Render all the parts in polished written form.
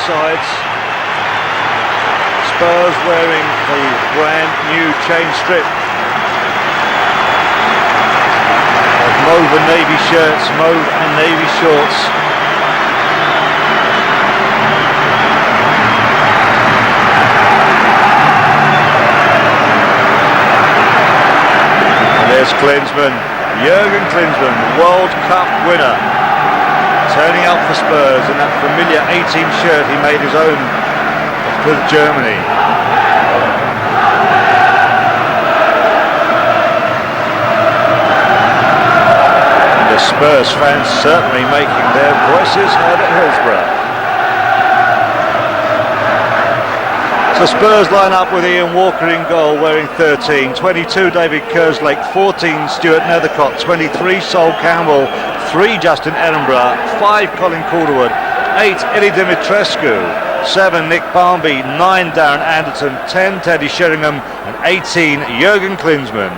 sides. Spurs wearing the brand new chain strip of mauve and navy shirts, mauve and navy shorts. And there's Klinsmann, Jurgen Klinsmann, World Cup winner, turning up for Spurs in that familiar 18 shirt he made his own for Germany. And the Spurs fans certainly making their voices heard at Hillsborough. So Spurs line up with Ian Walker in goal wearing 13, 22 David Kerslake, 14 Stuart Nethercott, 23 Sol Campbell, 3 Justin Edinburgh, 5 Colin Calderwood, 8 Eddie Dimitrescu, 7 Nick Barmby, 9 Darren Anderton, 10 Teddy Sheringham and 18 Jurgen Klinsmann.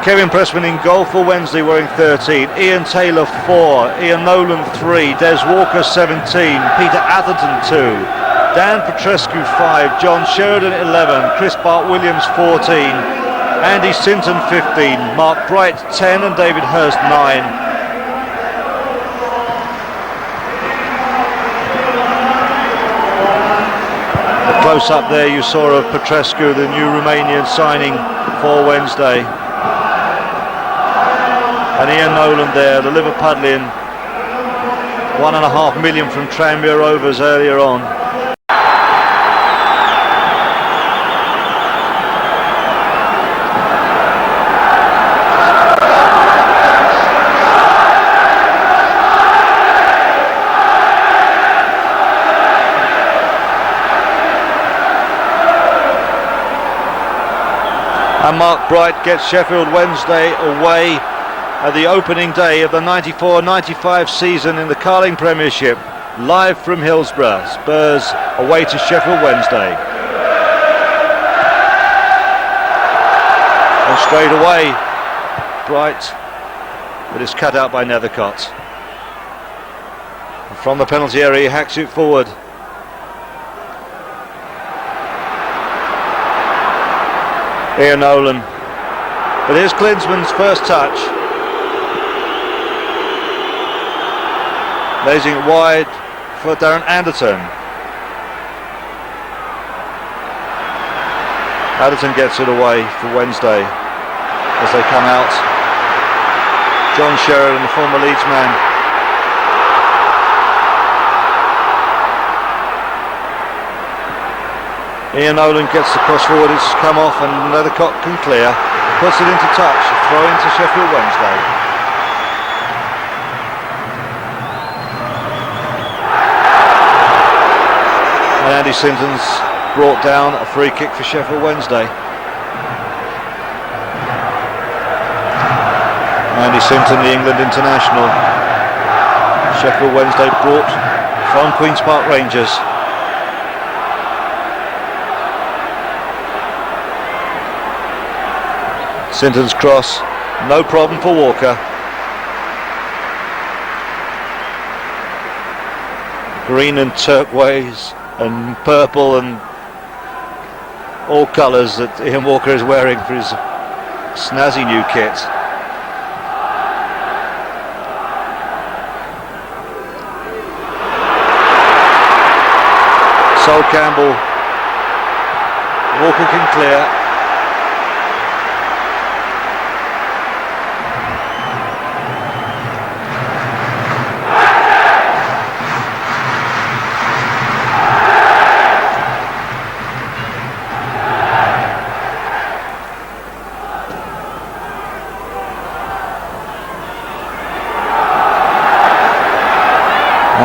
Kevin Pressman in goal for Wednesday wearing 13, Ian Taylor 4, Ian Nolan 3, Des Walker 17, Peter Atherton 2, Dan Petrescu 5, John Sheridan 11, Chris Bart-Williams 14, Andy Sinton 15, Mark Bright 10 and David Hurst 9. Close up there you saw of Petrescu, the new Romanian signing for Wednesday. And Ian Nolan there, the Liverpudlian, £1.5 million from Tranmere Rovers earlier on. And Mark Bright gets Sheffield Wednesday away at the opening day of the 94-95 season in the Carling Premiership, live from Hillsborough. Spurs away to Sheffield Wednesday. And straight away, Bright, but it's cut out by Nethercott. And from the penalty area, he hacks it forward. Ian Nolan, but here's Klinsmann's first touch, lasing it wide for Darren Anderton. Anderton gets it away for Wednesday as they come out. John Sheridan, the former Leeds man. Ian Nolan gets the cross forward, it's come off and Nethercott can clear, puts it into touch, throw into Sheffield Wednesday. And Andy Sinton's brought down a free kick for Sheffield Wednesday. Andy Sinton, the England international. Sheffield Wednesday brought from Queen's Park Rangers. Sinton's cross, no problem for Walker. Green and turquoise and purple and all colours that Ian Walker is wearing for his snazzy new kit. Sol Campbell, Walker can clear.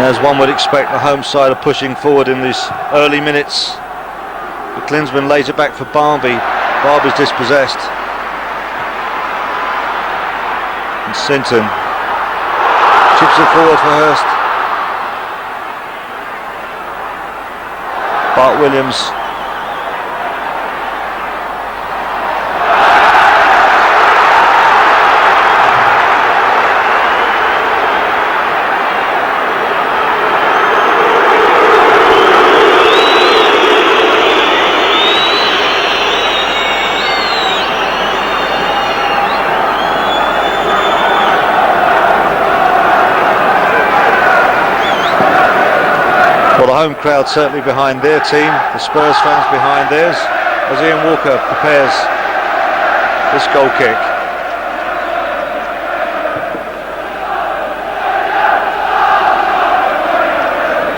As one would expect, the home side are pushing forward in these early minutes. But Klinsmann lays it back for Barmby. Barmby's dispossessed. And Sinton chips it forward for Hurst. Bart-Williams. home crowd certainly behind their team, the Spurs fans behind theirs, as Ian Walker prepares this goal kick.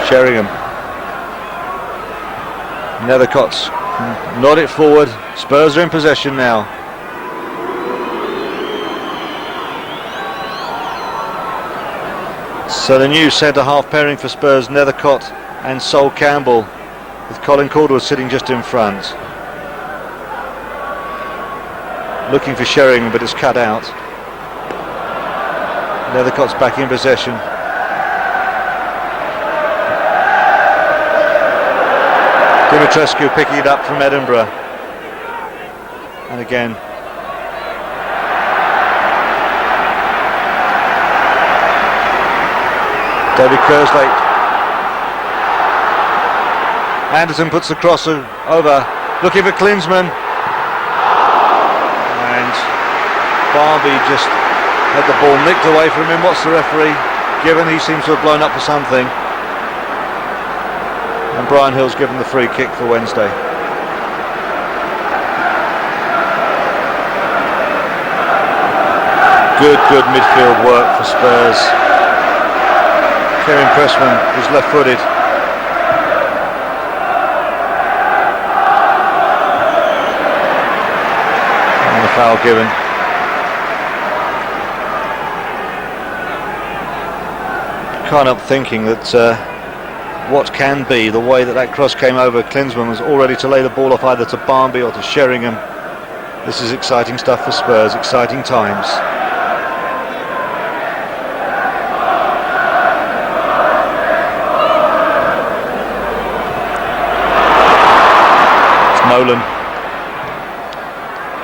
Sheringham. Nethercott's nod it forward. Spurs are in possession now. So the new centre-half pairing for Spurs, Nethercott and Sol Campbell, with Colin Caldwell sitting just in front. Looking for Sheringham, but it's cut out. Nethercott's back in possession. Dimitrescu picking it up from Edinburgh. And again. David Kerslake. Anderson puts the cross over, looking for Klinsmann. And Barbie just had the ball nicked away from him. What's the referee given? He seems to have blown up for something. And Brian Hill's given the free kick for Wednesday. Good midfield work for Spurs. Kevin Pressman is left-footed. And the foul given. Can't help thinking that what can be, the way that cross came over, Klinsmann was all ready to lay the ball off either to Barnby or to Sheringham. This is exciting stuff for Spurs, exciting times. It's Nolan.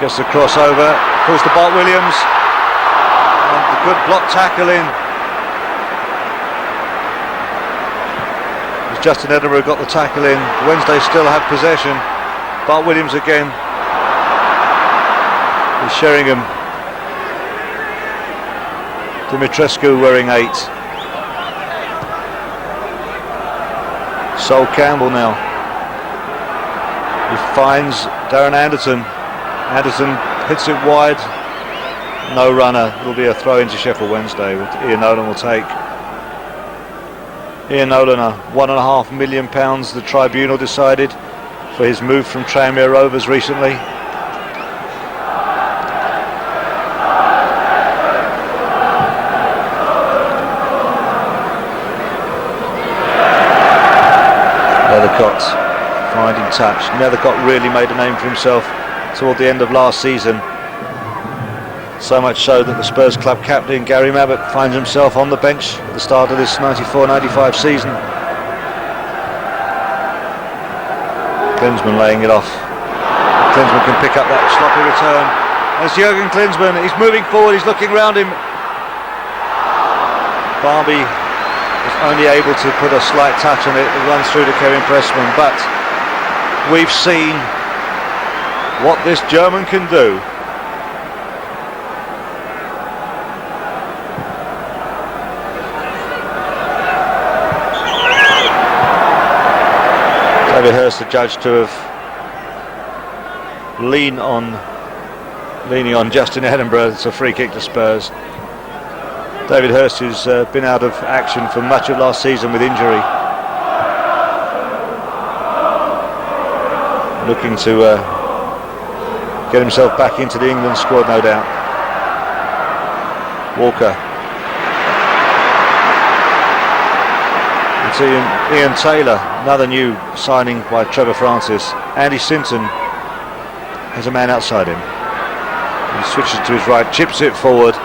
Gets the cross over, pulls to Bart Williams. And the good block tackle in. Justin Edinburgh got the tackle in. Wednesday still have possession. Bart Williams again. With Sheringham. Dimitrescu wearing 8. Sol Campbell now. He finds Darren Anderson. Anderson hits it wide. No runner. It'll be a throw into Sheffield Wednesday, which Ian Nolan will take. Ian Nolan, £1.5 million the tribunal decided for his move from Tranmere Rovers recently. Nethercott finding touch. Nethercott really made a name for himself toward the end of last season. So much so that the Spurs club captain Gary Mabbutt finds himself on the bench at the start of this 94-95 season. Klinsmann laying it off. Klinsmann can pick up that sloppy return. There's Jurgen Klinsmann, he's moving forward, he's looking round him. Barbie was only able to put a slight touch on it. It runs through to Kevin Pressman, but we've seen what this German can do. David Hurst, the judge, to have leaning on Justin Edinburgh. It's a free kick to Spurs. David Hurst, who's been out of action for much of last season with injury, looking to get himself back into the England squad, no doubt. Walker. It's Ian Taylor, another new signing by Trevor Francis. Andy Sinton has a man outside him. He switches to his right, chips it forward,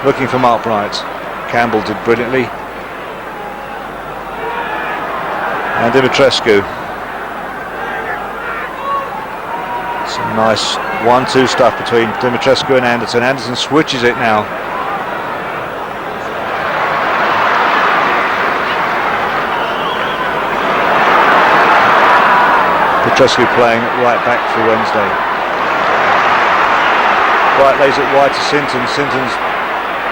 looking for Mark Bright. Campbell did brilliantly. And Dimitrescu. Some nice 1-2 stuff between Dimitrescu and Anderson. Anderson switches it now. Dimitrescu playing right back for Wednesday. Bright lays it wide to Sinton. Sinton's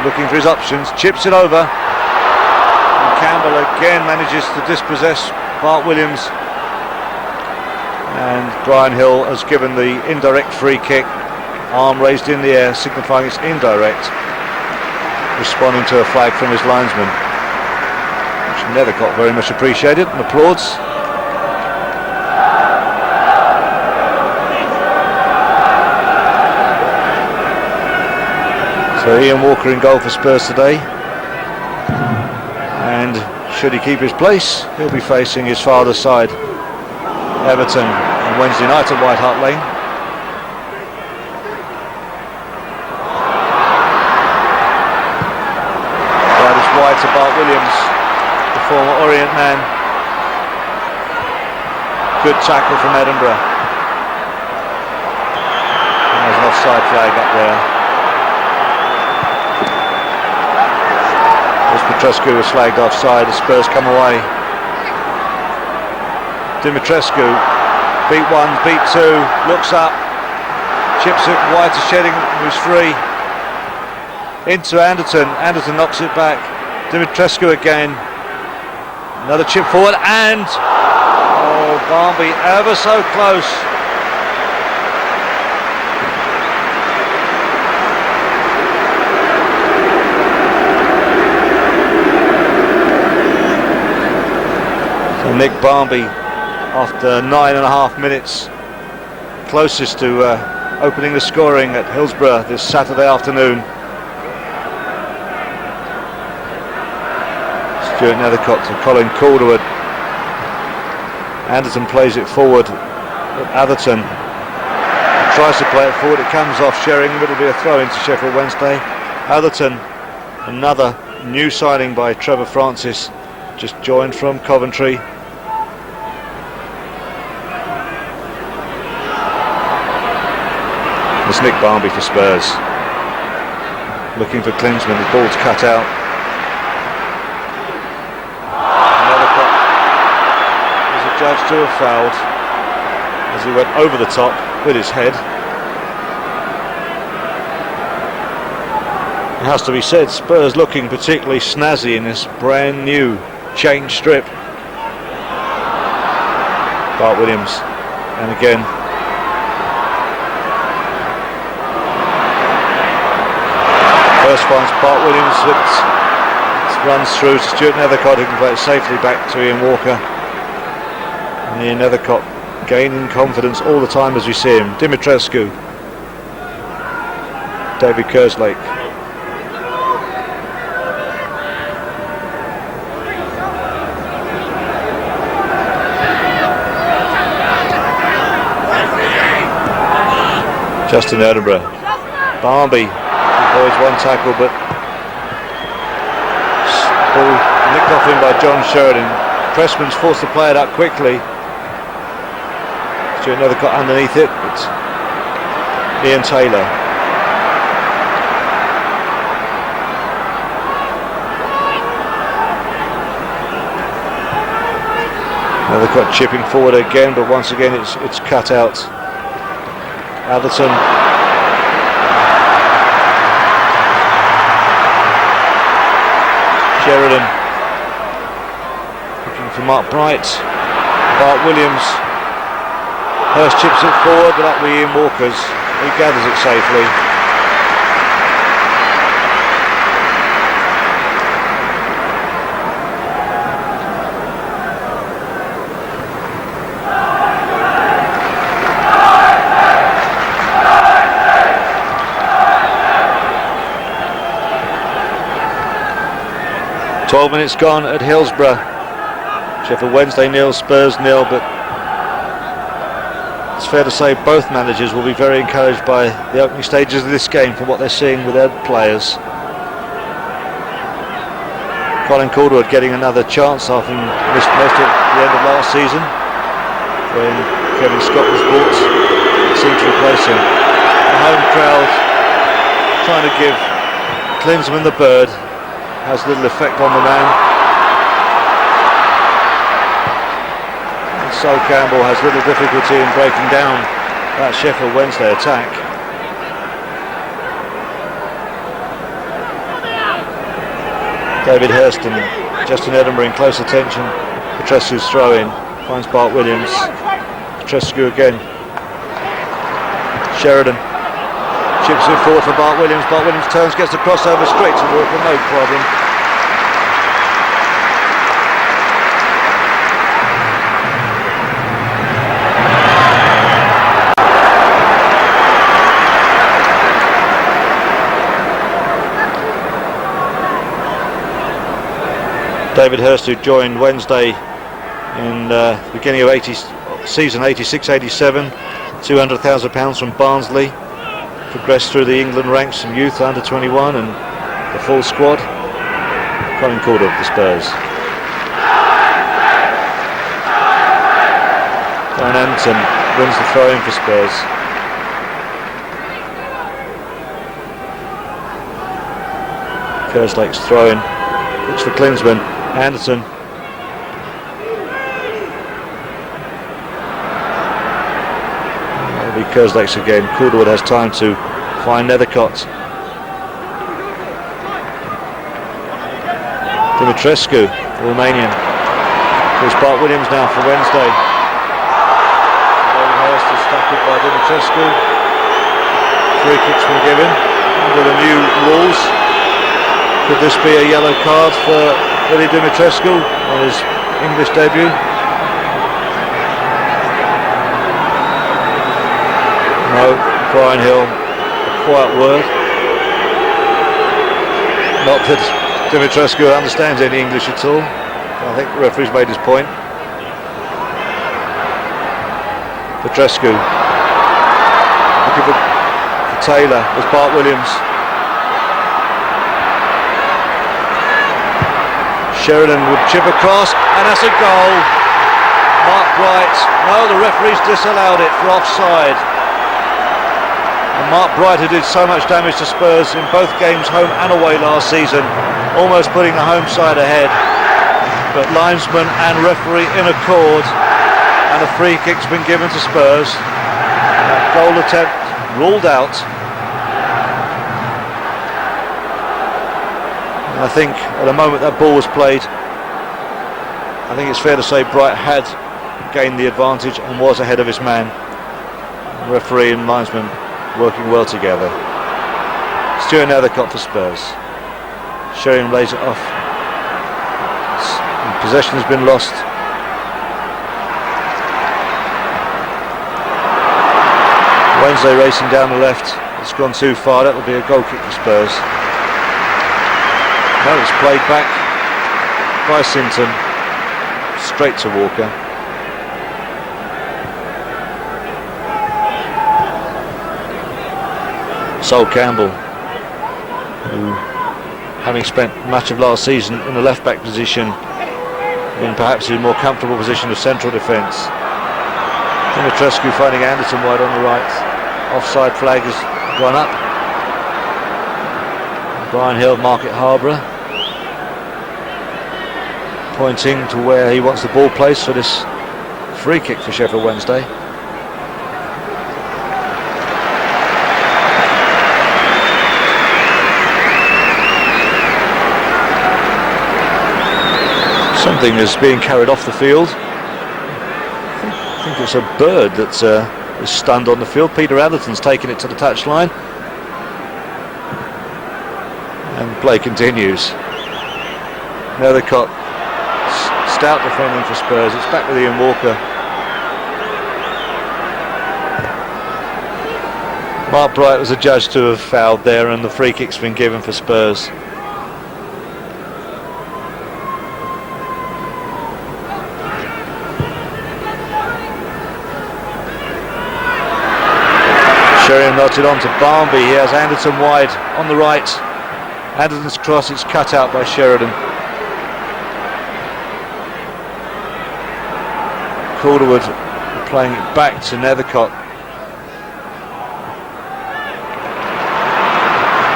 looking for his options, chips it over. And Campbell again manages to dispossess Bart Williams, and Brian Hill has given the indirect free kick, arm raised in the air signifying it's indirect, responding to a flag from his linesman, which Nethercott very much appreciated and applauds. So Ian Walker in goal for Spurs today, and should he keep his place, he'll be facing his father's side, Everton, on Wednesday night at White Hart Lane. That is wide to Bart Williams, the former Orient man. Good tackle from Edinburgh. And there's an offside flag up there. Petrescu was flagged offside as Spurs come away. Dimitrescu, beat one, beat two, looks up, chips it wide to Shedding, who's free. Into Anderton, Anderton knocks it back. Dimitrescu again, another chip forward, and oh, Barnby ever so close. Nick Barnby, after 9.5 minutes, closest to opening the scoring at Hillsborough this Saturday afternoon. Stuart Nethercott to Colin Calderwood. Anderton plays it forward at Atherton. Tries to play it forward, it comes off Sheringham, but it'll be a throw into Sheffield Wednesday. Atherton, another new signing by Trevor Francis, just joined from Coventry. It's Nick Barnby for Spurs, looking for Klinsmann, the ball's cut out. Nethercott is adjudged to have fouled as he went over the top with his head. It has to be said, Spurs looking particularly snazzy in this brand new change strip. Bart Williams, and again first finds Bart Williams, it runs through to Stuart Nethercott, who can play it safely back to Ian Walker. And Ian Nethercott gaining confidence all the time as we see him. Dimitrescu, David Kerslake. Justin Edinburgh, Barnby. Boys one tackle, but ball nicked off him by John Sheridan. Pressman's forced to play it up quickly. Stuart Nethercott underneath it, but Ian Taylor. Nethercott chipping forward again, but once again it's cut out. Atherton. Sheridan looking for Mark Bright. Bart Williams. Hurst chips it forward, but up with Ian Walker's. He gathers it safely. "12 minutes gone at Hillsborough. Sheffield Wednesday 0, Spurs 0, but it's fair to say both managers will be very encouraged by the opening stages of this game from what they're seeing with their players. Colin Calderwood getting another chance after he missed most at the end of last season when Kevin Scott was brought, seemed to replace him. The home crowd trying to give Klinsmann the bird. Has little effect on the man. And Sol Campbell has little difficulty in breaking down that Sheffield Wednesday attack. David Hurst and Justin Edinburgh in close attention. Petrescu's throw in, finds Bart Williams. Petrescu again. Sheridan chips it forward for Bart Williams. Bart Williams turns, gets the crossover straight to Walker, no problem. David Hurst, who joined Wednesday in the beginning of season 86-87, £200,000 from Barnsley, progressed through the England ranks from youth under 21 and the full squad. Colin Calder of the Spurs. Darren Anderton wins the throw in for Spurs. Kerslake's throw in, looks for Klinsmann. Anderson. It'll be Kerslake's again. Calderwood has time to find Nethercott. Dumitrescu, the Romanian. Here's Bart Williams now for Wednesday. David Hurst is tackled by Dumitrescu. Free kick's been given under the new rules. Could this be a yellow card for Willie Dumitrescu on his English debut? No, Brian Hill, a quiet word. Not that Dumitrescu understands any English at all. I think the referee's made his point. Petrescu looking for Taylor. There's Bart Williams. Sheridan would chip across, and that's a goal. Mark Bright, no, the referee's disallowed it for offside. And Mark Bright, who did so much damage to Spurs in both games, home and away last season, almost putting the home side ahead. But linesman and referee in accord, and a free kick's been given to Spurs. That goal attempt ruled out. I think at the moment that ball was played, I think it's fair to say Bright had gained the advantage and was ahead of his man. Referee and linesman working well together. Stuart Nethercott for Spurs. Sheringham lays it off. Possession has been lost. Wednesday racing down the left. It's gone too far. That will be a goal kick for Spurs. No, it's played back by Sinton, straight to Walker. Sol Campbell, who, having spent much of last season in the left-back position, in perhaps a more comfortable position of central defence. Dumitrescu finding Anderson wide on the right. Offside flag has gone up. Brian Hill, Market Harborough, pointing to where he wants the ball placed for this free kick for Sheffield Wednesday. Something is being carried off the field. I think it's a bird that is stunned on the field. Peter Atherton's taken it to the touchline. And play continues. Nethercott, stout defending for Spurs. It's back with Ian Walker. Mark Bright was adjudged to have fouled there, and the free kick's been given for Spurs. Sheringham nods it on to Barnby. He has Anderton wide on the right. Anderton's cross, it's cut out by Sheridan. Calderwood playing it back to Nethercott.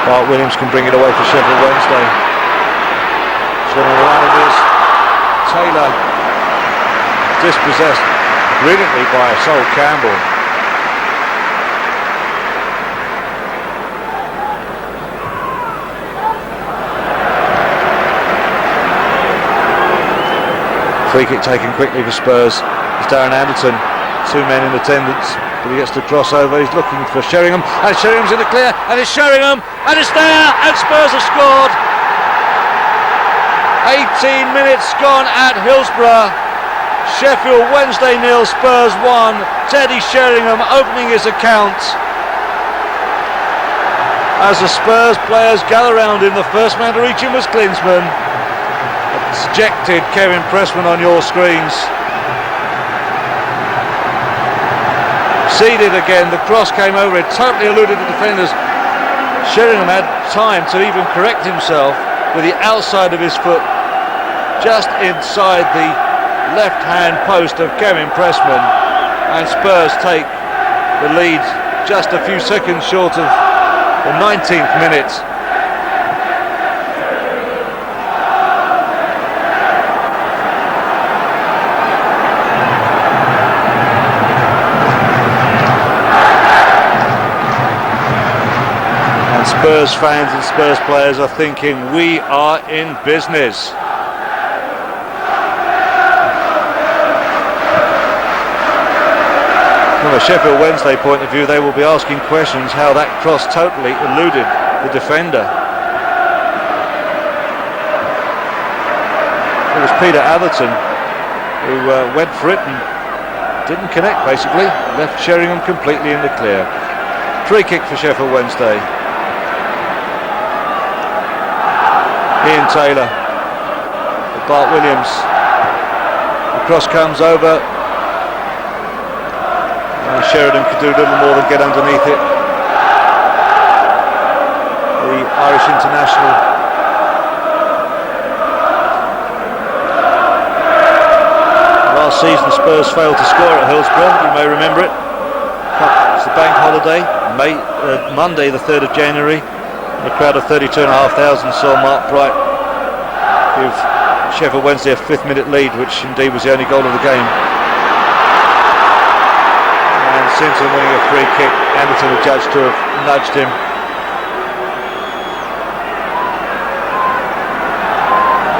Bart Williams can bring it away for Sheffield Wednesday. Sheridan around this. Taylor dispossessed brilliantly by Sol Campbell. Free kick taken quickly for Spurs. It's Darren Anderton, 2 men in attendance, but he gets to cross over. He's looking for Sheringham, and Sheringham's in the clear, and it's Sheringham, and it's there, and Spurs have scored. 18 minutes gone at Hillsborough. Sheffield Wednesday 0, Spurs 1. Teddy Sheringham opening his account as the Spurs players gather round him. The first man to reach him was Klinsmann. Ejected Kevin Pressman on your screens. Seeded again, the cross came over it, totally eluded the defenders. Sheringham had time to even correct himself with the outside of his foot just inside the left hand post of Kevin Pressman, and Spurs take the lead just a few seconds short of the 19th minute. And Spurs fans and Spurs players are thinking, we are in business. From a Sheffield Wednesday point of view, they will be asking questions how that cross totally eluded the defender. It was Peter Atherton who went for it and didn't connect, basically. Left Sheringham completely in the clear. Free kick for Sheffield Wednesday. Ian Taylor, Bart Williams. The cross comes over. Sheridan could do little more than get underneath it. The Irish international. Last season Spurs failed to score at Hillsborough, you may remember it. It's the bank holiday, Monday the 3rd of January. A crowd of 32,500 saw Mark Bright give Sheffield Wednesday a 5th minute lead, which indeed was the only goal of the game. Simpson winning a free kick. Anderton was judged to have nudged him.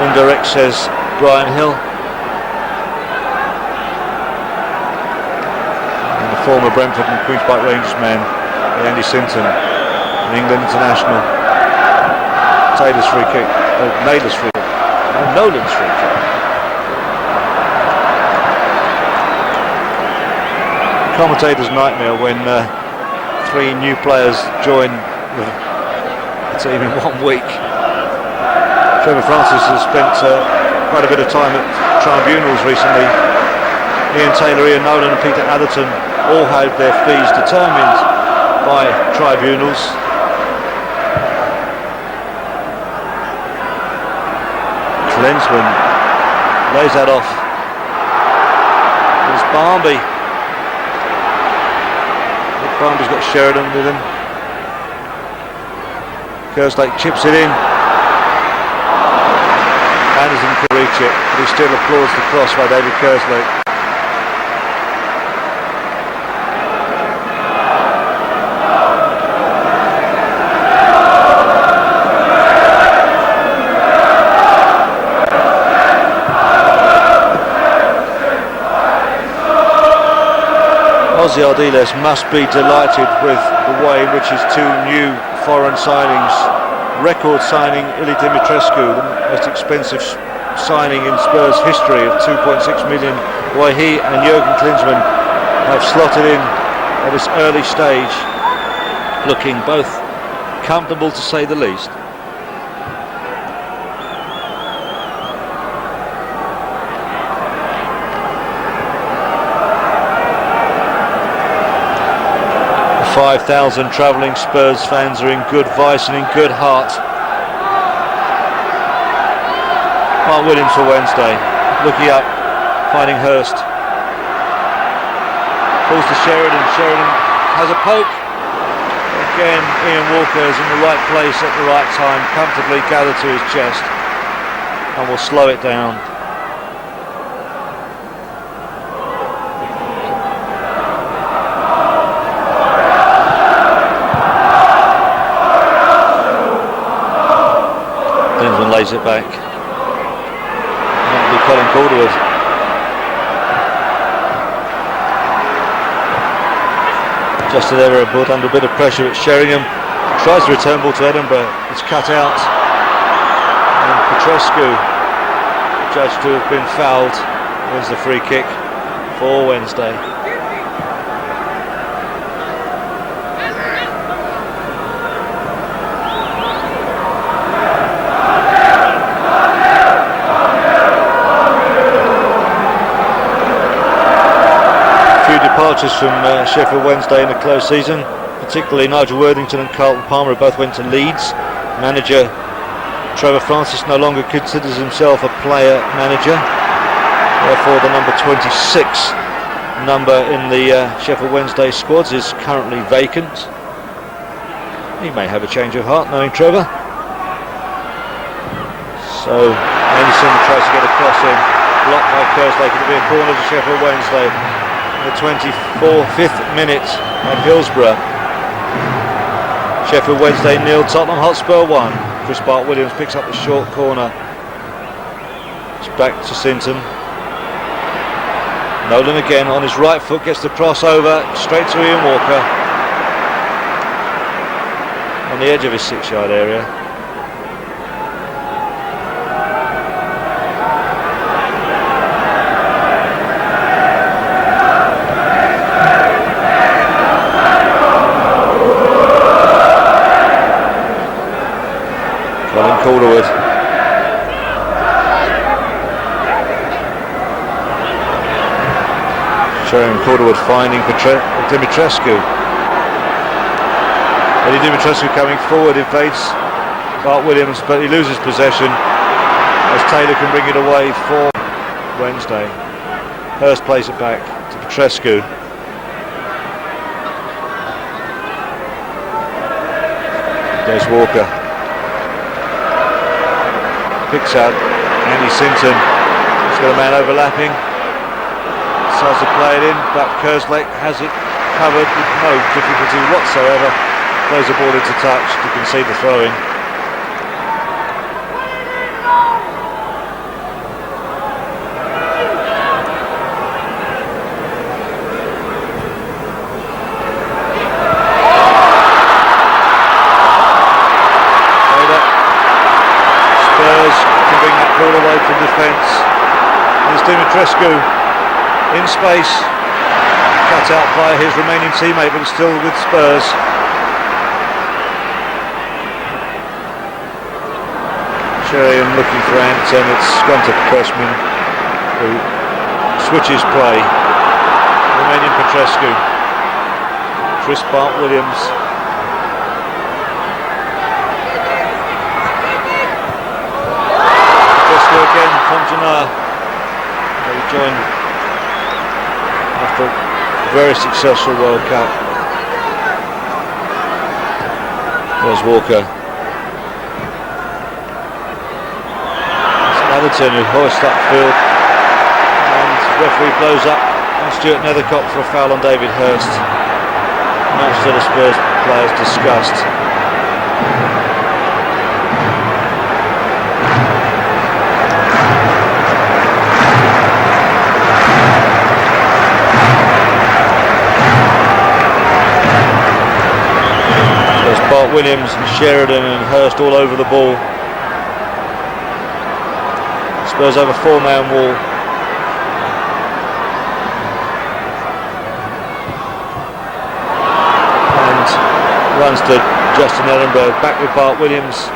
Indirect, says Brian Hill. And the former Brentford and Queen's Park Rangers man, Andy Simpson, an England international. Taylor's free kick. Naylor's free kick. Nolan's free kick. Commentator's nightmare when 3 new players join the team in 1 week. Trevor Francis has spent quite a bit of time at tribunals recently. Ian Taylor, Ian Nolan and Peter Atherton all had their fees determined by tribunals. Klinsmann lays that off. There's Barmby. Barmby's got Sheridan with him. Kerslake chips it in. Anderson can reach it, but he still applauds the cross by David Kerslake. Ozzy Ardiles must be delighted with the way in which his 2 new foreign signings, record signing Ili Dimitrescu, the most expensive signing in Spurs history of 2.6 million, the way he and Jurgen Klinsmann have slotted in at this early stage, looking both comfortable to say the least. The 5,000 travelling Spurs fans are in good vice and in good heart. Mark Williams for Wednesday, looking up, finding Hurst. Pulls to Sheridan, Sheridan has a poke. Again, Ian Walker is in the right place at the right time, comfortably gathered to his chest, and will slow it down. Klinsmann lays it back. That will be Colin Calderwood. Justin Everett brought under a bit of pressure at Sheringham. Tries to return ball to Edinburgh. It's cut out. And Petrescu, judged to have been fouled, wins the free kick for Wednesday. Departures from Sheffield Wednesday in a close season, particularly Nigel Worthington and Carlton Palmer both went to Leeds. Manager Trevor Francis no longer considers himself a player manager, therefore the number 26 number in the Sheffield Wednesday squads is currently vacant. He may have a change of heart knowing Trevor. So Anderson tries to get a cross in, blocked by Kerslake. It'll be a corner to Sheffield Wednesday. The 25th minute at Hillsborough. Sheffield Wednesday 0, Tottenham Hotspur 1. Chris Bart-Williams picks up the short corner. It's back to Sinton. Nolan again on his right foot, gets the cross over straight to Ian Walker on the edge of his 6-yard area. Calderwood. Showing Calderwood finding Dimitrescu. Eddie Dimitrescu coming forward, invades Bart-Williams, but he loses possession as Taylor can bring it away for Wednesday. Hurst plays it back to Petrescu. There's Walker. Picks out Andy Sinton. He's got a man overlapping. Decides to play it in, but Kerslake has it covered with no difficulty whatsoever. Plays the ball into touch to concede the throw-in. Defence. There's Dimitrescu in space, cut out by his remaining teammate, but still with Spurs. Sheringham looking for Anderson. It's gone to Pressman, who switches play. Remaining Petrescu. Chris Bart-Williams. Again from Jannar. They joined after a very successful World Cup. There's Walker. It's Atherton who hoists upfield, and the referee blows up on Stuart Nethercott for a foul on David Hurst. Much to the Spurs players' disgust. Bart-Williams and Sheridan and Hurst all over the ball. Spurs have a 4-man wall. And runs to Justin Edinburgh, back with Bart-Williams.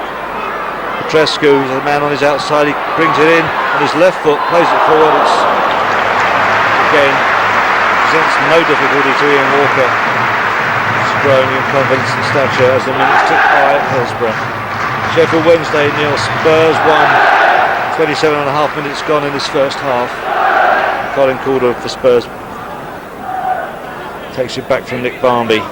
Petrescu, the man on his outside, he brings it in on his left foot, plays it forward. It's again presents no difficulty to Ian Walker. Growing in confidence and stature as the minutes tick by at Hillsborough. Sheffield Wednesday 0, Spurs 1. 27.5 minutes gone in this first half. Colin Calder for Spurs takes it back from Nick Barmby. And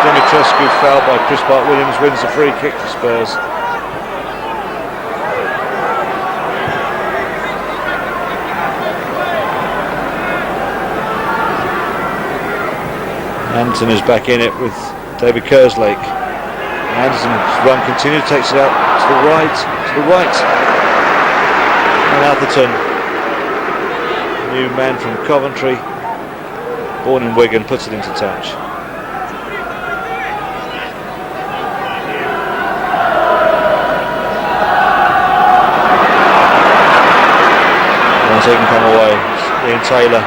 Dimitrescu fouled by Chris Bart-Williams wins the free kick for Spurs. Anderson is back in it with David Kerslake. Anderson's run continues, takes it out to the right, and Atherton new man from Coventry, born in Wigan, puts it into touch. Once he can come away, it's Ian Taylor.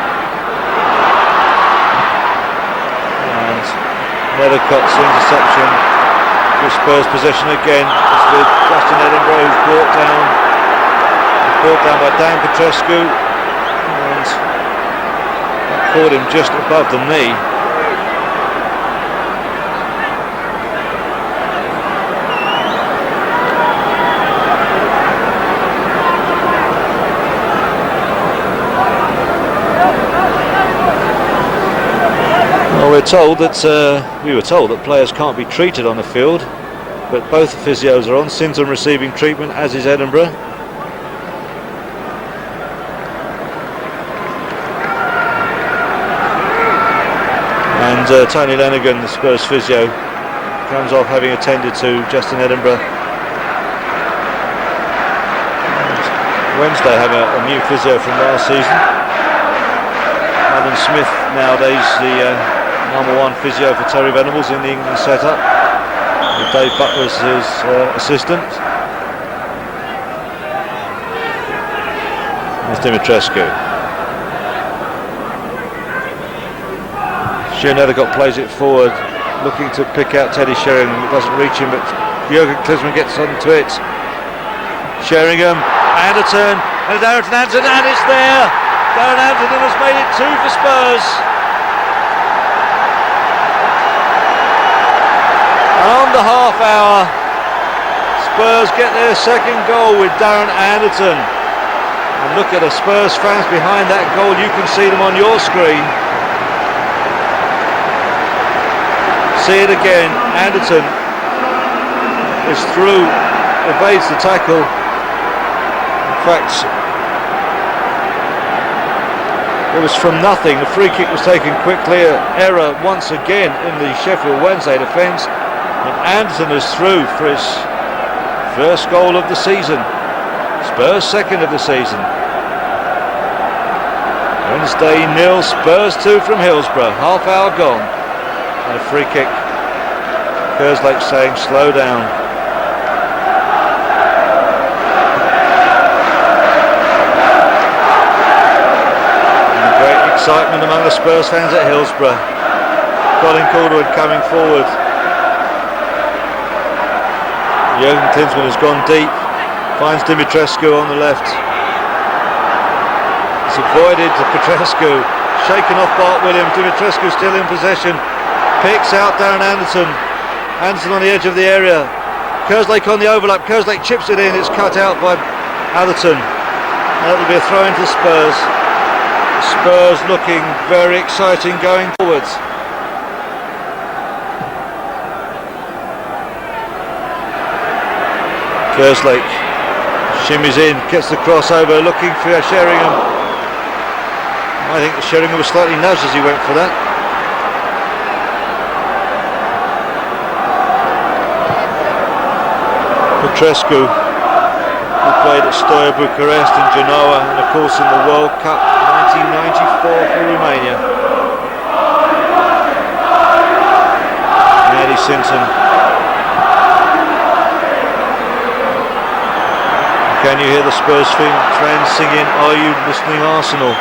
And Nethercott's interception with Spurs possession again. It's with Justin Edinburgh, who's brought down by Dan Petrescu, and that caught him just above the knee. Well, we were told that players can't be treated on the field, but both the physios are on. Sinton receiving treatment, as is Edinburgh. And Tony Lenigan, the Spurs physio, comes off having attended to Justin Edinburgh. And Wednesday have a new physio from last season. Alan Smith, nowadays the number one physio for Terry Venables in the England setup. Dave Butler's his assistant. There's Dimitrescu. Stuart Nethercott plays it forward, looking to pick out Teddy Sheringham. It doesn't reach him, but Jurgen Klinsmann gets onto it. Sheringham, and a turn, and Darren Anderton, and it's there! Darren Anderton has made it 2 for Spurs. On the half hour, Spurs get their second goal with Darren Anderton. And look at the Spurs fans behind that goal, you can see them on your screen. See it again, Anderton is through, evades the tackle. In fact, it was from nothing. The free kick was taken quickly, error once again in the Sheffield Wednesday defence, and Anderton is through for his first goal of the season. Spurs second of the season. Wednesday 0, Spurs 2 from Hillsborough, half hour gone. And a free kick. Kerslake saying slow down. And great excitement among the Spurs fans at Hillsborough. Colin Calderwood coming forward. Jurgen Klinsmann has gone deep. Finds Dimitrescu on the left. It's avoided to Petrescu. Shaken off Bart Williams. Dimitrescu still in possession. Picks out Darren Anderton. Anderton on the edge of the area. Kerslake on the overlap. Kerslake chips it in. It's cut out by Atherton. That'll be a throw into Spurs. Spurs looking very exciting going forwards. Kerslake shimmies in, gets the crossover, looking for Sheringham. I think Sheringham was slightly nudged as he went for that. Petrescu, who played at Steaua Bucharest and Genoa, and of course in the World Cup 1994 for Romania. Eddie Sinton. Can you hear the Spurs fans singing, "Are you listening, Arsenal?"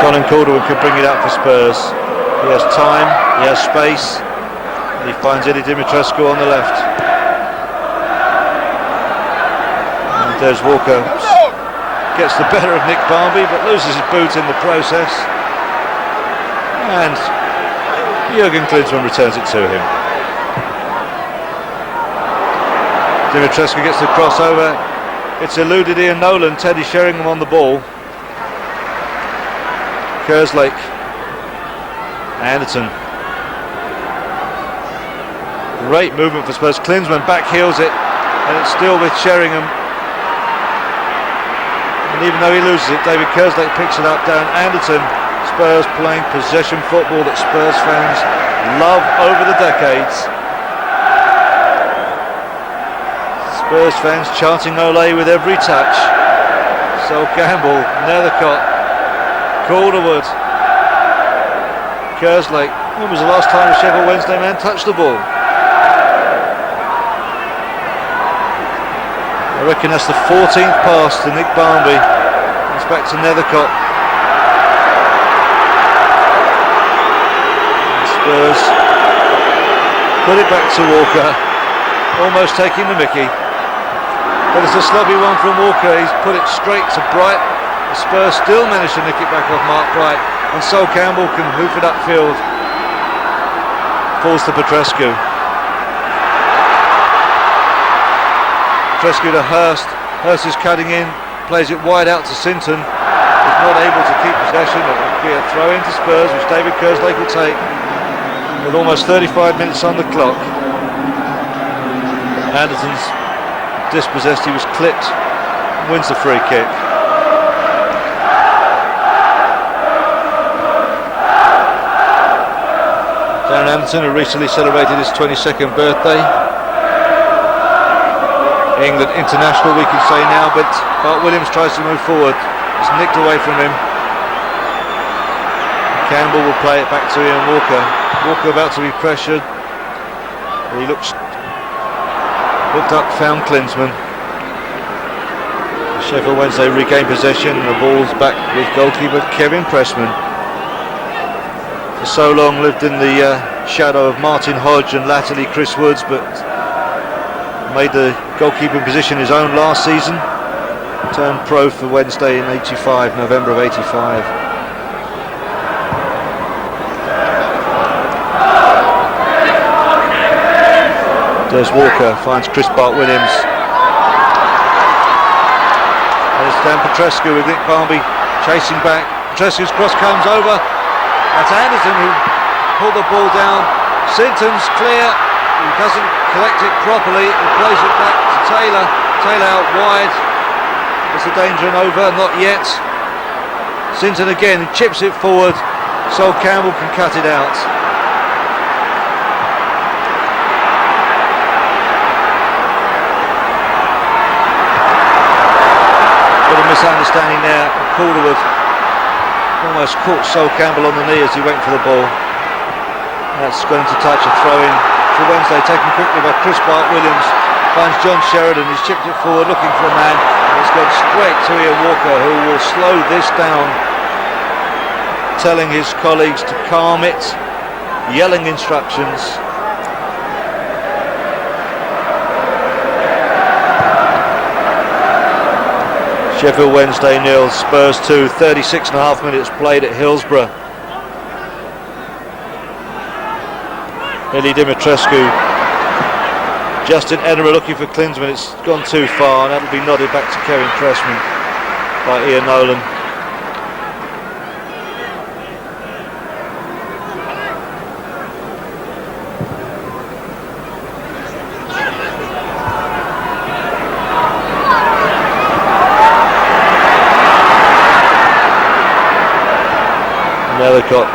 Colin Calderwood can bring it out for Spurs. He has time, he has space, and he finds Eddie Dimitrescu on the left. And Des Walker gets the better of Nick Barmby, but loses his boot in the process. And Jurgen Klinsmann returns it to him. Dimitrescu gets the crossover. It's eluded Ian Nolan, Teddy Sheringham on the ball. Kerslake, Anderton. Great movement for Spurs. Klinsmann back heels it, and it's still with Sheringham. And even though he loses it, David Kerslake picks it up. Darren Anderton. Spurs playing possession football that Spurs fans love over the decades. Spurs fans chanting Ole with every touch. Sol Campbell, Nethercott, Calderwood, Kerslake. When was the last time a Sheffield Wednesday man touched the ball? I reckon that's the 14th pass to Nick Barmby. It's back to Nethercott. And Spurs put it back to Walker, almost taking the mickey. But it's a sloppy one from Walker. He's put it straight to Bright. The Spurs still manage to nick it back off Mark Bright, and Sol Campbell can hoof it upfield. Falls to Petrescu. Petrescu to Hurst. Hurst is cutting in, plays it wide out to Sinton. Is not able to keep possession. It will be a throw into Spurs, which David Kerslake will take with almost 35 minutes on the clock. Anderton's dispossessed, he was clipped, wins the free kick. Darren Anderton, who recently celebrated his 22nd birthday. England international, we can say now, but Bart Williams tries to move forward. It's nicked away from him. Campbell will play it back to Ian Walker. Walker about to be pressured. He looked up, found Klinsmann. Sheffield Wednesday regain possession, and the ball's back with goalkeeper Kevin Pressman. For so long lived in the shadow of Martin Hodge and latterly Chris Woods, but made the goalkeeping position his own last season. Turned pro for Wednesday in '85, November of '85. There's Walker, finds Chris Bart Williams. There's Dan Petrescu with Nick Barmby chasing back. Petrescu's cross comes over. That's Anderson who pulled the ball down. Sinton's clear. He doesn't collect it properly. He plays it back to Taylor. Taylor out wide. Is the danger and over? Not yet. Sinton again chips it forward. Sol Campbell can cut it out. Got a misunderstanding there. Calderwood almost caught Sol Campbell on the knee as he went for the ball. That's going to touch a throw-in for Wednesday, taken quickly by Chris Bart Williams. Finds John Sheridan, he's chipped it forward looking for a man. It's gone straight to Ian Walker, who will slow this down, telling his colleagues to calm it, yelling instructions. Sheffield Wednesday 0, Spurs 2, 36.5 minutes played at Hillsborough. Eli Dimitrescu, Justin Edinburgh looking for Klinsmann. It's gone too far, and that'll be nodded back to Kevin Pressman by Ian Nolan. Nethercott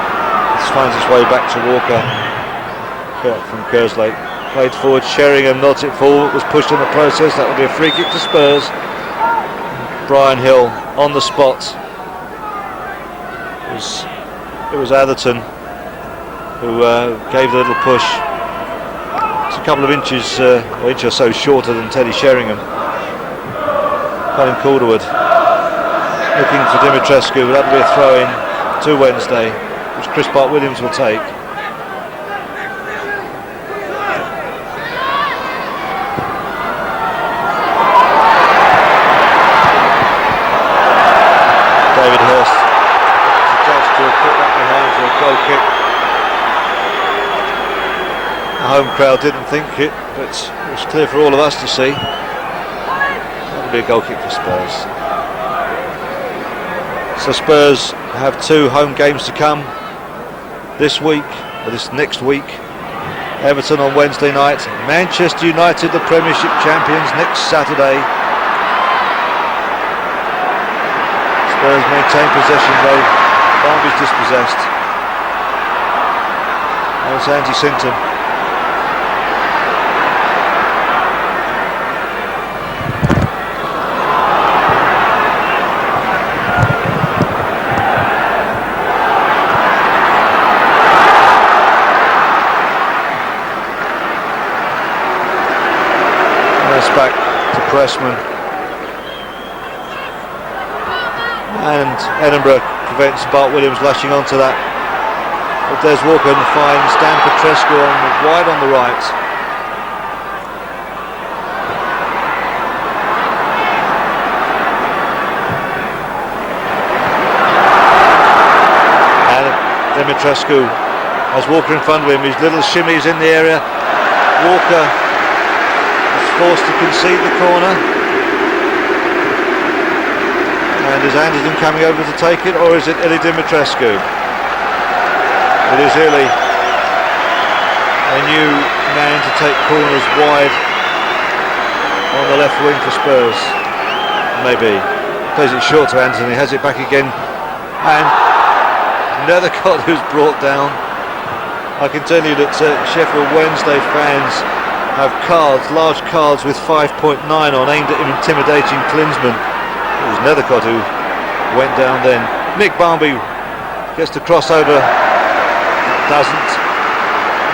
finds its way back to Walker. From Kerslake, played forward. Sheringham nods it forward, was pushed in the process. That will be a free kick to Spurs. Brian Hill on the spot. It was Atherton who gave the little push. It's a couple of inches, or inch or so shorter than Teddy Sheringham. Colin Calderwood looking for Dimitrescu, but that'll be a throw-in to Wednesday, which Chris Bart Williams will take. David Hurst is judged to have put that behind for a goal kick. The home crowd didn't think it, but it was clear for all of us to see. That would be a goal kick for Spurs. So Spurs have 2 home games to come this week, or this next week. Everton on Wednesday night, Manchester United, the Premiership champions, next Saturday. Spurs maintain possession though. Barnby's dispossessed. There's Andy Sinton. Back to Pressman, and Edinburgh prevents Bart Williams lashing onto that. But there's Walker and finds Dan Petrescu wide on the right. And Dimitrescu has Walker in front of him. His little shimmies in the area. Walker forced to concede the corner, and is Anderton coming over to take it, or is it Ili Dimitrescu? It is Ili, a new man to take corners wide on the left wing for Spurs. Maybe plays it short to Anderton. He has it back again, and Nethercott who's brought down. I can tell you that Sheffield Wednesday fans have cards, large cards with 5.9 on, aimed at intimidating Klinsmann. It was Nethercott who went down then. Nick Barnby gets the crossover, doesn't,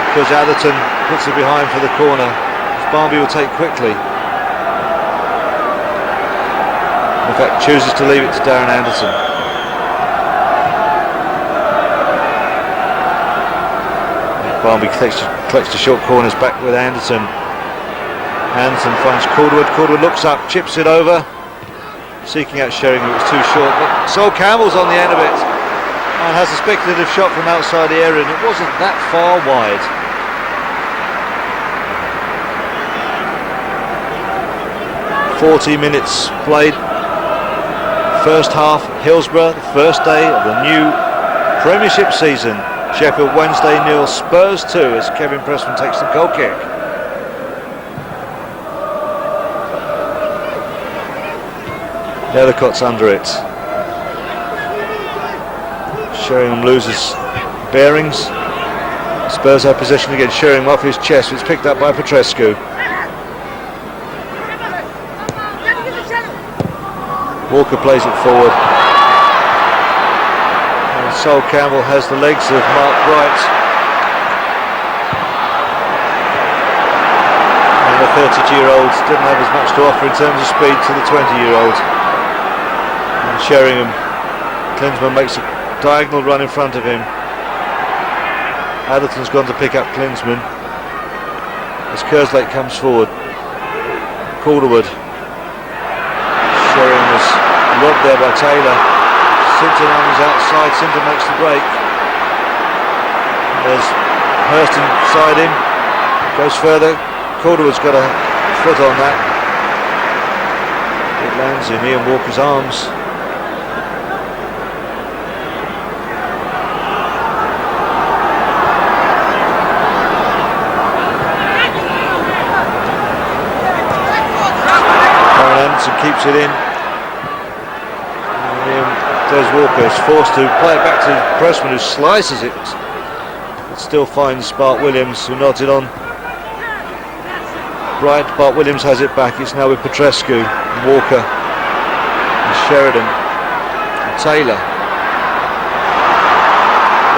because Atherton puts it behind for the corner, which Barnby will take quickly. In fact, chooses to leave it to Darren Anderson. Barnby collects the short corners back with Anderson. Anderson finds Calderwood. Calderwood looks up, chips it over, seeking out Sheringham. It was too short, but Sol Campbell's on the end of it and has a speculative shot from outside the area, and it wasn't that far wide. "40 minutes played. First half, Hillsborough, the first day of the new Premiership season. Sheffield Wednesday 0, Spurs 2 as Kevin Pressman takes the goal kick. Nethercott's under it. Sheringham loses bearings. Spurs have possession again. Sheringham off his chest. It's picked up by Petrescu. Walker plays it forward. Sol Campbell has the legs of Mark Bright, and the 30-year-old didn't have as much to offer in terms of speed to the 20-year-old. And Sheringham, Klinsmann makes a diagonal run in front of him. Atherton's gone to pick up Klinsmann as Kerslake comes forward. Calderwood. Sheringham was robbed there by Taylor. Sinton on his outside, Sinton makes the break. There's Hurston side him, goes further. Calderwood's got a foot on that. It lands in Ian Walker's arms. Darren Anderson keeps it in. Des Walker is forced to play it back to Pressman, who slices it, but still finds Bart Williams, who nods it on. Right, Bart Williams has it back. It's now with Petrescu, and Walker, and Sheridan, and Taylor.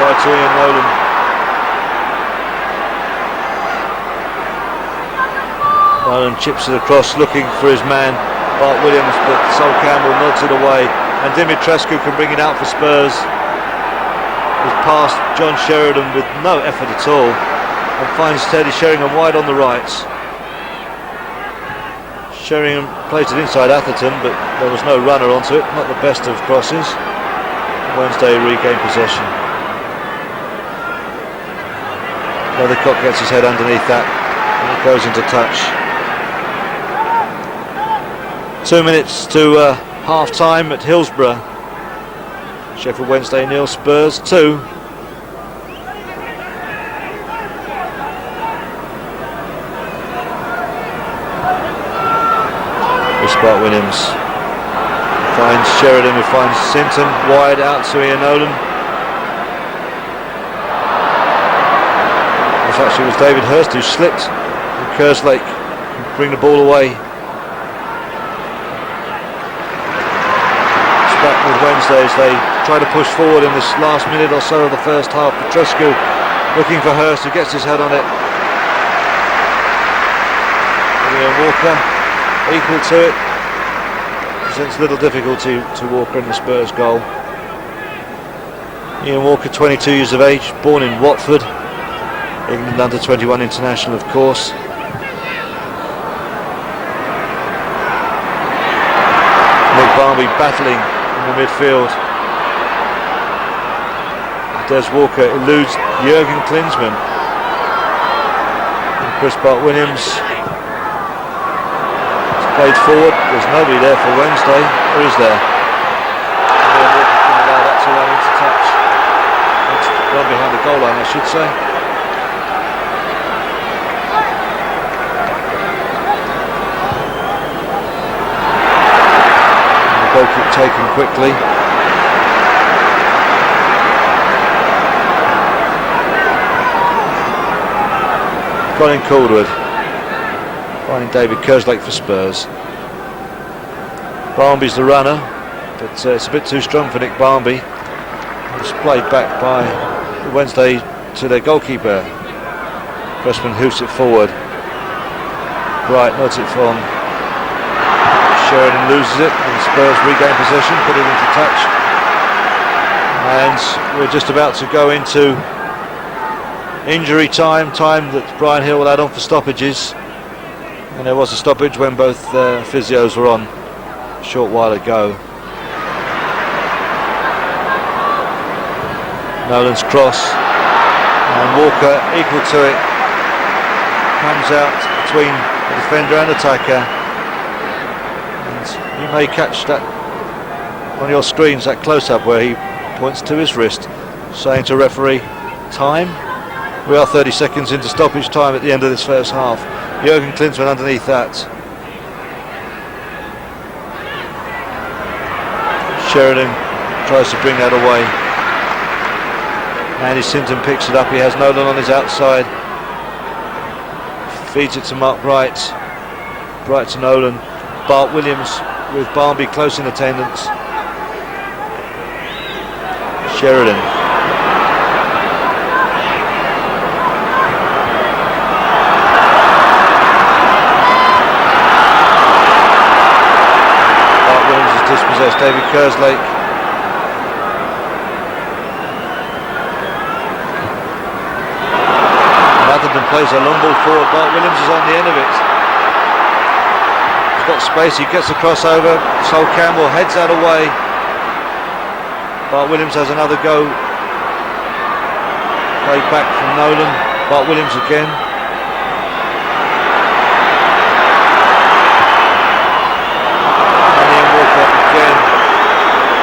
Right to Ian Nolan. Nolan chips it across, looking for his man, Bart Williams, but Sol Campbell nods it away. And Dimitrescu can bring it out for Spurs. He's past John Sheridan with no effort at all, and finds Teddy Sheringham wide on the right. Sheringham plays it inside Atherton, but there was no runner onto it. Not the best of crosses. Wednesday regain possession. Nethercott gets his head underneath that, and it goes into touch. 2 minutes to half time at Hillsborough. Sheffield Wednesday 0, Spurs 2. Bart Williams Finds Sheridan, who finds Sinton wide out to Ian Nolan. This actually was David Hurst who slipped, and Kerslake bring the ball away. It's back with Wednesday as they try to push forward in this last minute or so of the first half. Petrescu looking for Hurst, who gets his head on it. Ian Walker equal to it. Presents little difficulty to Walker in the Spurs goal. Ian Walker, 22 years of age, born in Watford, England under 21 international, of course. Nick Barmby battling in the midfield. Des Walker eludes Jurgen Klinsmann. And Chris Bart-Williams played forward. There's nobody there for Wednesday, or is there? Walker can allow that to run into touch. It's run behind the goal line, I should say. And the goal kick taken quickly. Colin Caldwood finding David Kerslake for Spurs. Barmby's the runner, but it's a bit too strong for Nick Barmby. It's played back by Wednesday to their goalkeeper. Pressman hoofs it forward. Bright nods it from Sheridan, loses it, and Spurs regain possession, put it into touch. And we're just about to go into injury time that Brian Hill will add on for stoppages. And there was a stoppage when both physios were on a short while ago. Nolan's cross, and Walker equal to it, comes out between the defender and attacker. And you may catch that on your screens, that close-up where he points to his wrist, saying to referee, time. We are 30 seconds into stoppage time at the end of this first half. Jurgen Klinsmann underneath that. Sheridan tries to bring that away. Andy Sinton picks it up. He has Nolan on his outside. Feeds it to Mark Bright. Bright to Nolan. Bart-Williams with Barmby close in attendance. Sheridan. Dispossessed David Kerslake. Atherton plays a long ball forward. Bart-Williams is on the end of it. He's got space, he gets a crossover. Sol Campbell heads that away. Bart-Williams has another go. Played back from Nolan. Bart-Williams again.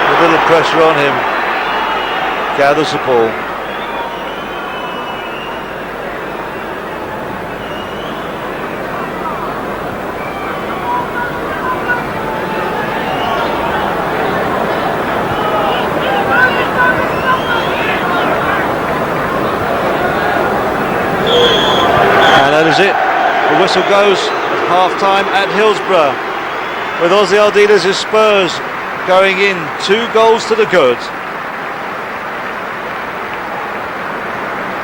A little pressure on him, gathers the ball. And that is it. The whistle goes at half-time at Hillsborough, with Ozzy Aldiles' Spurs going in 2 goals to the good.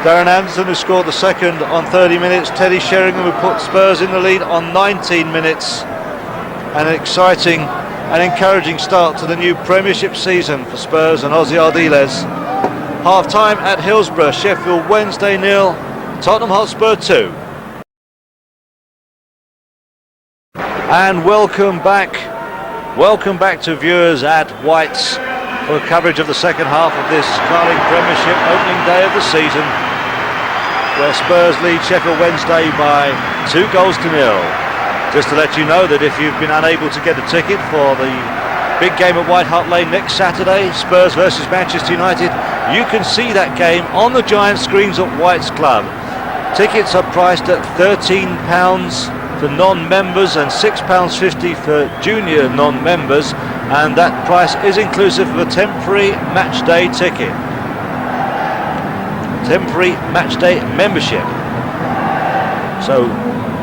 Darren Anderson, who scored the second on 30 minutes. Teddy Sheringham, who put Spurs in the lead on 19 minutes. And an exciting and encouraging start to the new Premiership season for Spurs and Ozzy Aldiles. Half-time at Hillsborough. Sheffield Wednesday 0, Tottenham Hotspur 2. And welcome back to viewers at White's for coverage of the second half of this Carling Premiership opening day of the season, where Spurs lead Sheffield Wednesday by 2 goals to 0. Just to let you know that if you've been unable to get a ticket for the big game at White Hart Lane next Saturday, Spurs versus Manchester United, you can see that game on the giant screens at White's Club. Tickets are priced at £13 for non-members and £6.50 for junior non-members, and that price is inclusive of a temporary match day ticket. Temporary match day membership. So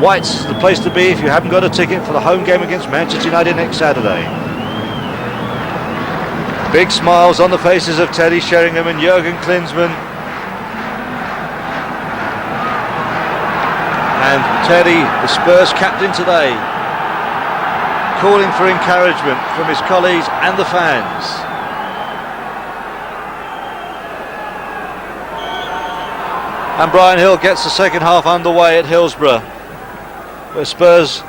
White's the place to be if you haven't got a ticket for the home game against Manchester United next Saturday. Big smiles on the faces of Teddy Sheringham and Jurgen Klinsmann. And Teddy, the Spurs captain today, calling for encouragement from his colleagues and the fans. And Brian Hill gets the second half underway at Hillsborough, where Spurs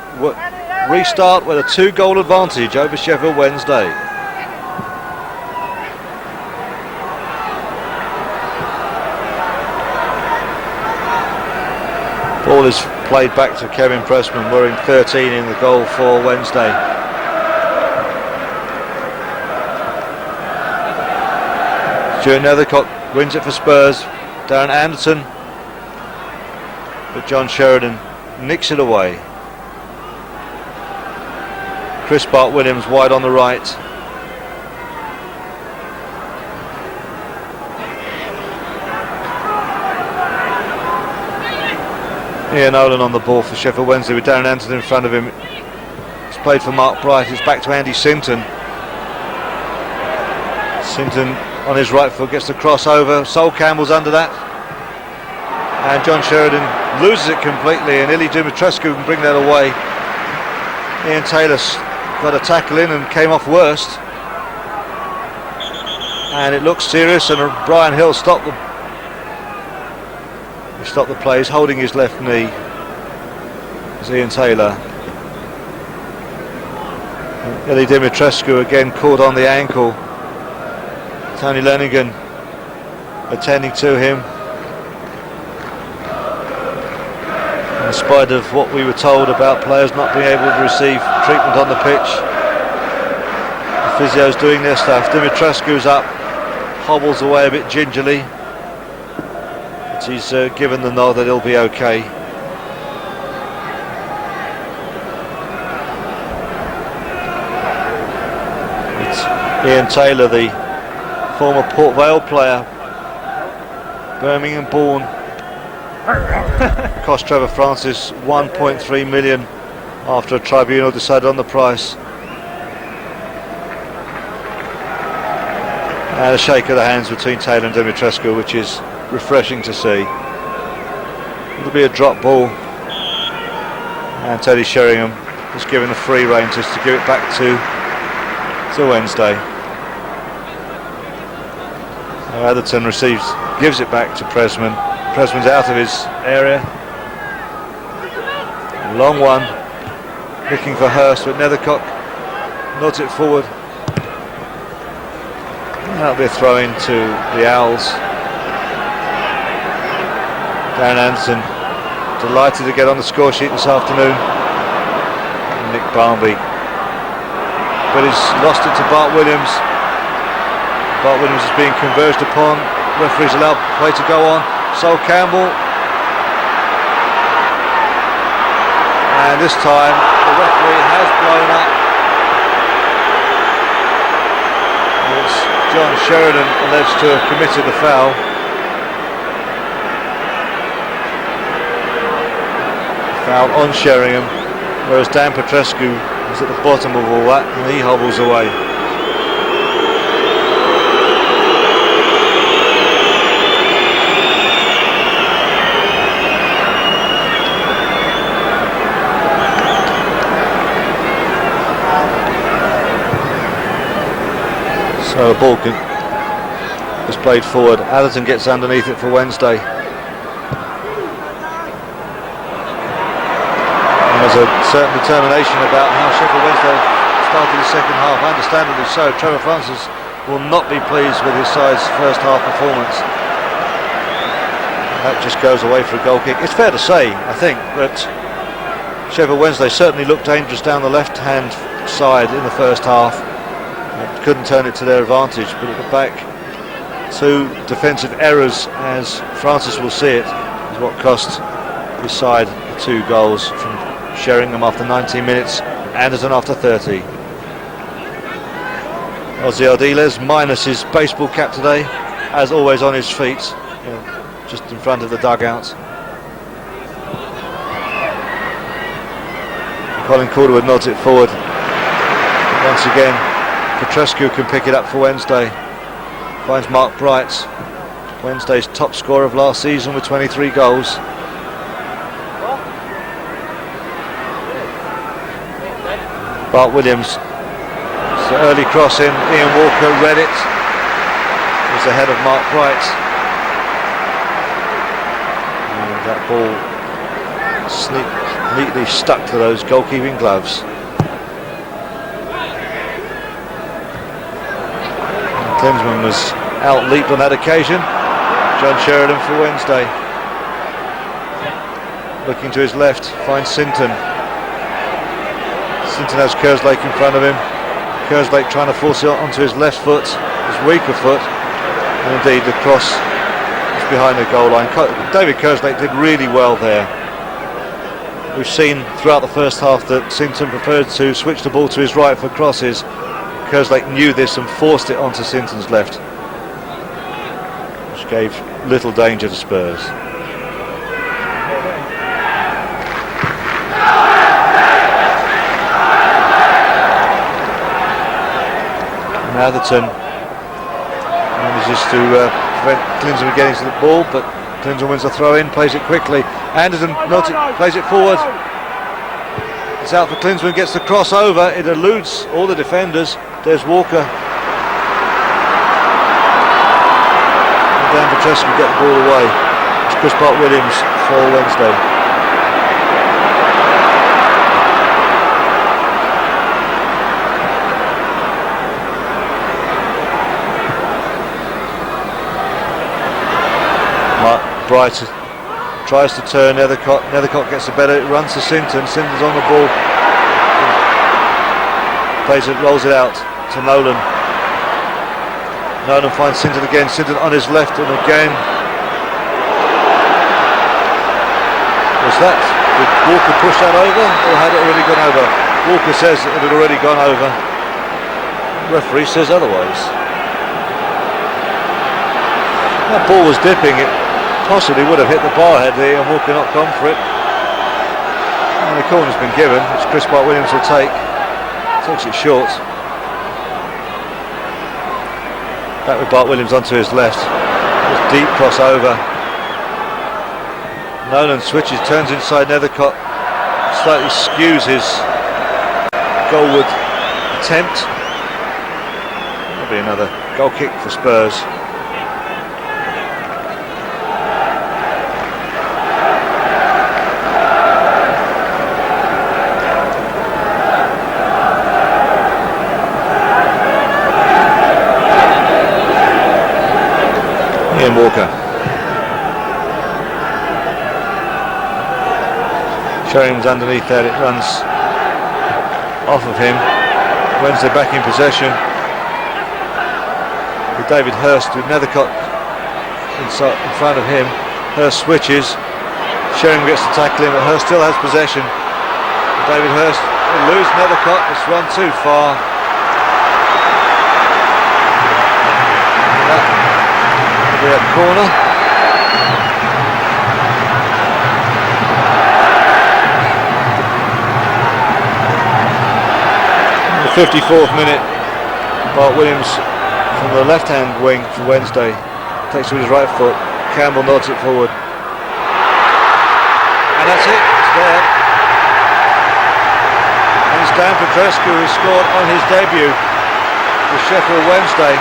restart with a 2-goal advantage over Sheffield Wednesday. Ball is played back to Kevin Pressman, wearing 13 in the goal for Wednesday. Stuart Nethercock wins it for Spurs. Darren Anderton, but John Sheridan nicks it away. Chris Bart-Williams wide on the right. Ian Nolan on the ball for Sheffield Wednesday with Darren Anderton in front of him. It's played for Mark Bright. It's back to Andy Sinton. Sinton on his right foot gets the crossover. Sol Campbell's under that. And John Sheridan loses it completely, and Ili Dumitrescu can bring that away. Ian Taylor's got a tackle in and came off worst. And it looks serious, and Brian Hill stopped the play. He's holding his left knee. It's Ian Taylor. Ili Dumitrescu again caught on the ankle. Tony Lenigan attending to him. In spite of what we were told about players not being able to receive treatment on the pitch, the physio's doing their stuff. Dumitrescu's up, hobbles away a bit gingerly. But he's given the nod that he'll be okay. It's Ian Taylor, the former Port Vale player, Birmingham born, cost Trevor Francis 1.3 million after a tribunal decided on the price. And a shake of the hands between Taylor and Dumitrescu, which is refreshing to see. It'll be a drop ball, and Teddy Sheringham is given a free rein just to give it back to Wednesday. Atherton gives it back to Pressman. Pressman's out of his area. Long one, looking for Hurst, but Nethercock nods it forward. That'll be a throw in to the Owls. Darren Anderson delighted to get on the score sheet this afternoon. Nick Barnby, but he's lost it to Bart-Williams. Bart-Williams is being converged upon. Referees allowed play to go on. Sol Campbell, and this time the referee has blown up. It's John Sheridan alleged to have committed the foul. Foul on Sheringham, whereas Dan Petrescu is at the bottom of all that, and he hobbles away. So the ball is played forward. Atherton gets underneath it for Wednesday. And there's a certain determination about how Sheffield Wednesday started the second half. Understandably so. Trevor Francis will not be pleased with his side's first half performance. That just goes away for a goal kick. It's fair to say, I think, that Sheffield Wednesday certainly looked dangerous down the left-hand side in the first half. Couldn't turn it to their advantage, but at the back, two defensive errors, as Francis will see it, is what cost his side the 2 goals from Sheringham after 19 minutes, Anderson after 30. Ozzy Ardiles minus his baseball cap today, as always on his feet, just in front of the dugout. Colin Calderwood nods it forward. Once again, Petrescu can pick it up for Wednesday. Finds Mark Bright, Wednesday's top scorer of last season with 23 goals. Bart Williams, it's an early cross in, Ian Walker read it, was ahead of Mark Bright. And that ball neatly stuck to those goalkeeping gloves. And Klinsmann was out-leaped on that occasion. John Sheridan for Wednesday. Looking to his left, finds Sinton. Sinton has Kerslake in front of him. Kerslake trying to force it onto his left foot, his weaker foot, and indeed the cross is behind the goal line. David Kerslake did really well there. We've seen throughout the first half that Sinton preferred to switch the ball to his right for crosses. Kerslake knew this and forced it onto Sinton's left, which gave little danger to Spurs. Atherton manages to prevent Klinsmann getting to the ball, but Klinsmann wins the throw in, plays it quickly. Anderson plays it forward. It's out for Klinsmann, gets the cross over, it eludes all the defenders. There's Walker. And Dan Petrescu can get the ball away. It's Chris Bart Williams for Wednesday. Bright tries to turn Nethercott gets the better, it runs to Sinton. Sinton's on the ball, plays it, rolls it out to Nolan. Nolan finds Sinton again, Sinton on his left, and again was that, did Walker push that over, or had it already gone over? Walker says it had already gone over, the referee says otherwise. That ball was dipping, it possibly would have hit the bar had Ian Walker not gone for it. And the corner's been given, which Chris Bart Williams will take. Takes it short. Back with Bart Williams onto his left. Just deep crossover. Nolan switches, turns inside Nethercott. Slightly skews his goalward attempt. That'll be another goal kick for Spurs. Ian Walker. Sheringham's underneath there, it runs off of him. Wednesday back in possession with David Hurst, with Nethercott in front of him. Hurst switches, Sheringham gets to tackle him, but Hurst still has possession. David Hurst will lose Nethercott, it's run too far. Be a corner. In the 54th minute, Bart Williams from the left-hand wing for Wednesday takes it with his right foot. Campbell nods it forward, and that's it. It's there. And it's Dan Petrescu who scored on his debut for Sheffield Wednesday.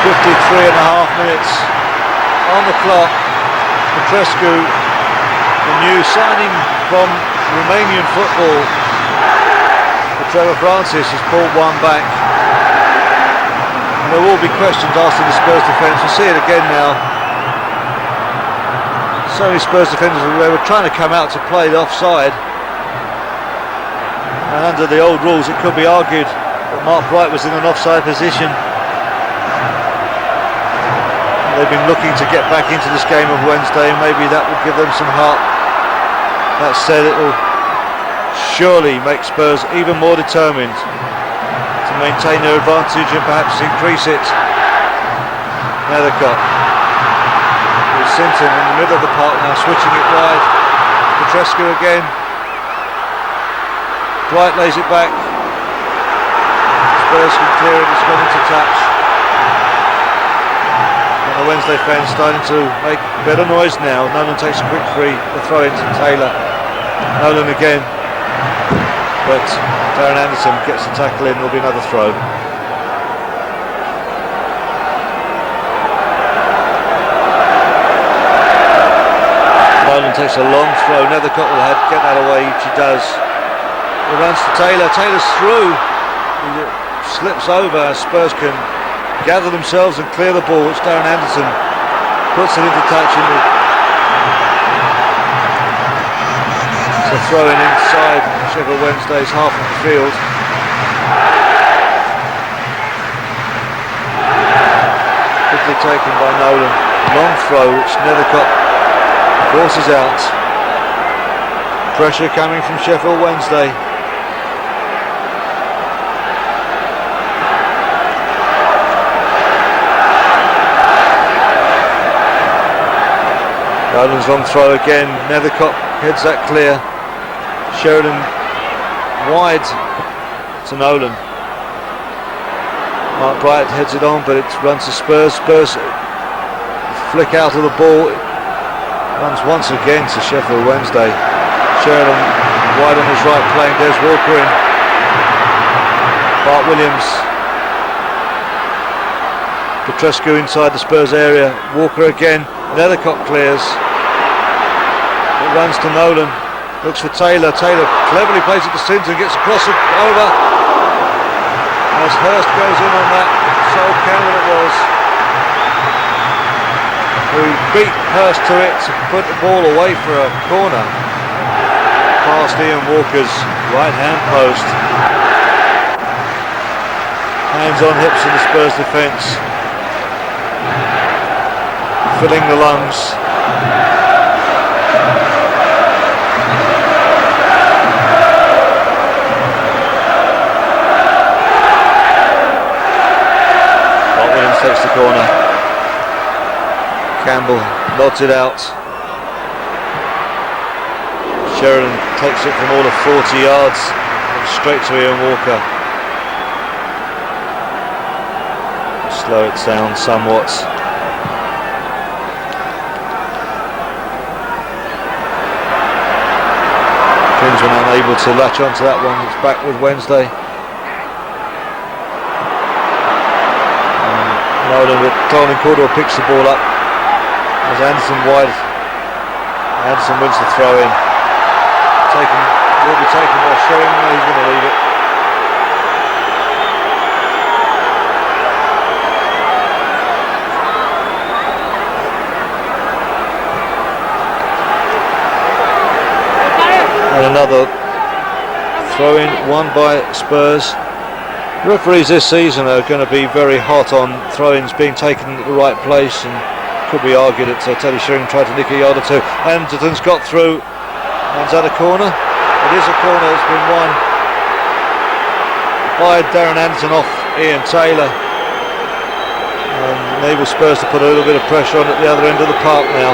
53 and a half minutes on the clock. Petrescu, the new signing from Romanian football for Trevor Francis, has pulled one back. And there will be questions asked of the Spurs defence. We'll see it again now. So many Spurs defenders, they were trying to come out to play the offside. And under the old rules it could be argued that Mark Bright was in an offside position. They've been looking to get back into this game of Wednesday, and maybe that will give them some heart. That said, it will surely make Spurs even more determined to maintain their advantage and perhaps increase it. Nethercott with Sinton in the middle of the park now, switching it wide. Petrescu again. Bright lays it back. Spurs can clear it, it's gone into touch. And the Wednesday fans starting to make better noise now. Nolan takes a quick free, the throw into Taylor. Nolan again. But Darren Anderson gets the tackle in, there'll be another throw. Nolan takes a long throw, Nethercott will get that away, which he does. He runs to Taylor, Taylor's through. He slips over, Spurs can gather themselves and clear the ball, which Darren Anderson puts it into touch. It's a throw in inside Sheffield Wednesday's half of the field. Quickly taken by Nolan. Long throw which Nethercott forces out. Pressure coming from Sheffield Wednesday. Nolan's long throw again. Nethercott heads that clear. Sheridan wide to Nolan. Mark Bright heads it on, but it runs to Spurs. Spurs flick out of the ball. It runs once again to Sheffield Wednesday. Sheridan wide on his right, playing. There's Walker in. Bart Williams. Petrescu inside the Spurs area. Walker again. Nethercott clears. It runs to Nolan. Looks for Taylor. Taylor cleverly plays it to Sinton, gets across it over. As Hurst goes in on that, Sol Campbell it was, who beat Hurst to it to put the ball away for a corner. Past Ian Walker's right hand post. Hands on hips in the Spurs defence. Filling the lungs. Takes the corner. Campbell nods it out. Sheridan takes it from all of 40 yards straight to Ian Walker. Slow it down somewhat. Klinsmann unable to latch onto that one. It's back with Wednesday. Nolan with Colin Cordell picks the ball up as Anderson wide. Anderson wins the throw in. Will be taken by Sheringham. No, he's going to leave it. And another throw in, won by Spurs. Referees this season are going to be very hot on throw-ins being taken at the right place, and could be argued that Teddy Sheringham tried to nick a yard or two. Anderton's got through, and is that a corner? It is a corner. It's been won by Darren Anderson off Ian Taylor, and enables Spurs to put a little bit of pressure on at the other end of the park now.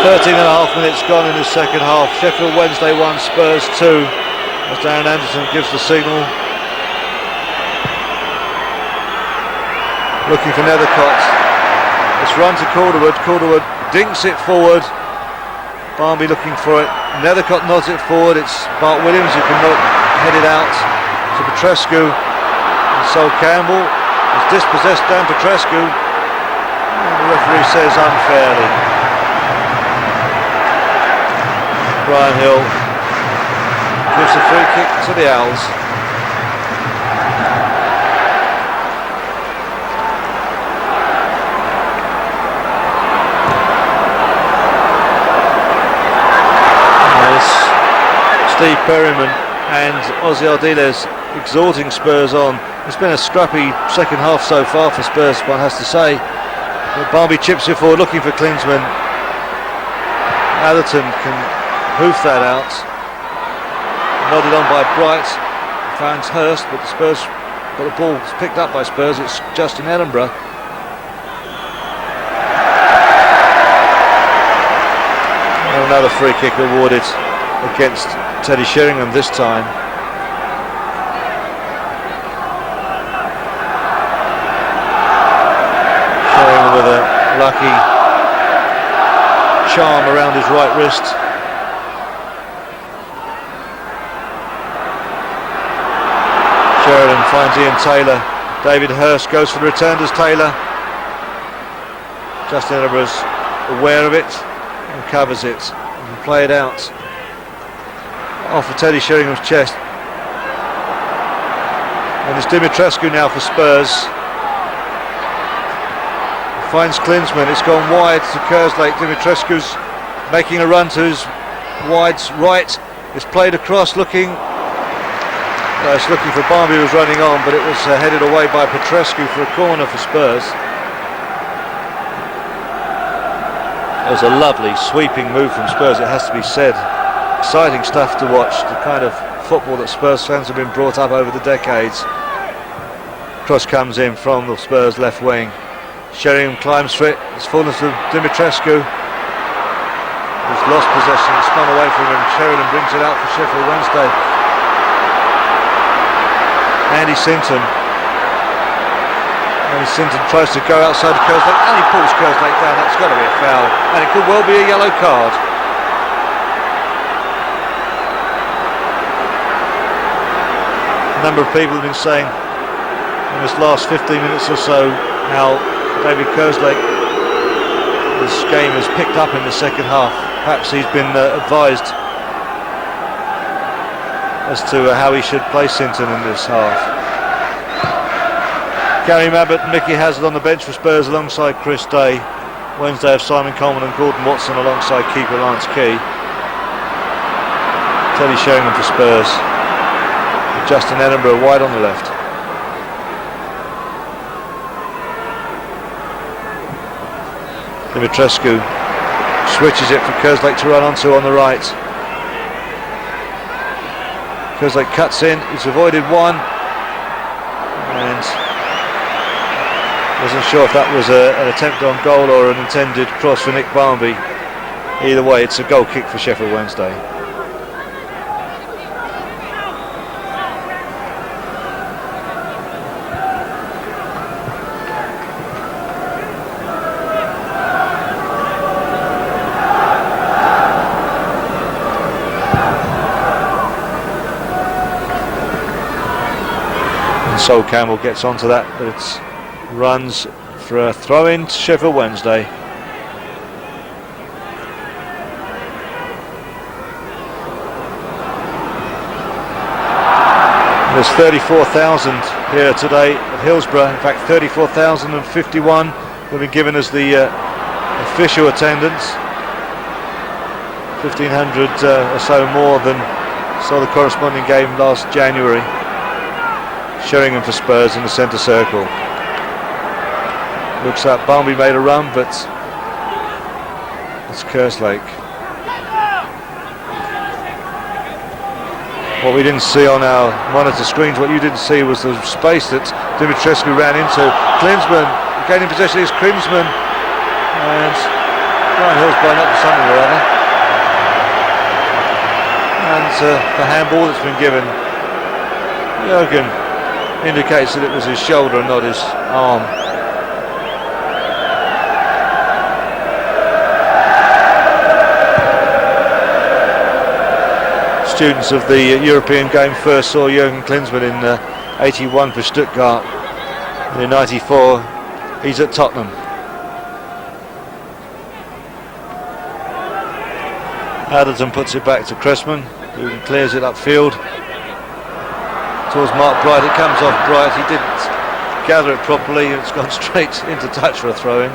13.5 minutes gone in the second half. Sheffield Wednesday 1, Spurs 2. As Darren Anderson gives the signal. Looking for Nethercott. It's run to Calderwood. Calderwood dinks it forward. Barnby looking for it. Nethercott nods it forward. It's Bart Williams who can head it out to Petrescu. And Sol Campbell has dispossessed Dan Petrescu. And the referee says unfairly. Brian Hill gives a free kick to the Owls. Steve Perryman and Ozzy Ardiles exhorting Spurs on. It's been a scrappy second half so far for Spurs, one has to say. But Barnby chips it forward, looking for Klinsmann. Atherton can hoof that out. Nodded on by Bright. Finds Hurst, but the Spurs, but the ball is picked up by Spurs. It's Justin Edinburgh. And another free kick awarded against Teddy Sheringham this time. Sheringham with a lucky charm around his right wrist. Sheridan finds Ian Taylor. David Hurst goes for the return as Taylor. Justin Edinburgh's aware of it and covers it. And can play it out off of Teddy Sheringham's chest. And it's Dimitrescu now for Spurs. Finds Klinsmann. It's gone wide to Kerslake. Dimitrescu's making a run to his wide's right. It's played across, looking. It's looking for Barnby, who was running on, but it was headed away by Petrescu for a corner for Spurs. It was a lovely sweeping move from Spurs, it has to be said. Exciting stuff to watch, the kind of football that Spurs fans have been brought up over the decades. Cross comes in from the Spurs left wing. Sheringham climbs for it, it's fallen to Dimitrescu. He's lost possession, it's spun away from him. Sheridan brings it out for Sheffield Wednesday. Andy Sinton tries to go outside of Kerslake and he pulls Kerslake down. That's got to be a foul and it could well be a yellow card. A number of people have been saying in this last 15 minutes or so how David Kerslake, this game has picked up in the second half. Perhaps he's been advised as to how he should play Sinton in this half. Gary Mabbott and Mickey Hazard on the bench for Spurs alongside Chris Day. Wednesday have Simon Coleman and Gordon Watson alongside keeper Lance Key. Teddy Sheringham for Spurs. Justin Edinburgh wide on the left. Dimitrescu switches it for Kerslake to run onto on the right. Kerslake cuts in, he's avoided one and wasn't sure if that was an attempt on goal or an intended cross for Nick Barnby. Either way, it's a goal kick for Sheffield Wednesday. Sol Campbell gets onto that, but it runs for a throw-in to Sheffield Wednesday. There's 34,000 here today at Hillsborough. In fact, 34,051 will be given as the official attendance. 1,500 or so more than saw the corresponding game last January. Sheringham for Spurs in the centre circle. Looks like Barnby made a run, but it's Kerslake. What we didn't see on our monitor screens, what you didn't see was the space that Dimitrescu ran into. Klinsmann gaining possession is Klinsmann, and Brian Hill's blown up for something or other. And the handball that's been given, Jurgen indicates that it was his shoulder and not his arm. Students of the European game first saw Jurgen Klinsmann in 81 for Stuttgart, and in 94 he's at Tottenham. Atherton puts it back to Cressman, who clears it upfield towards Mark Bright. It comes off Bright, he didn't gather it properly and it's gone straight into touch for a throw-in.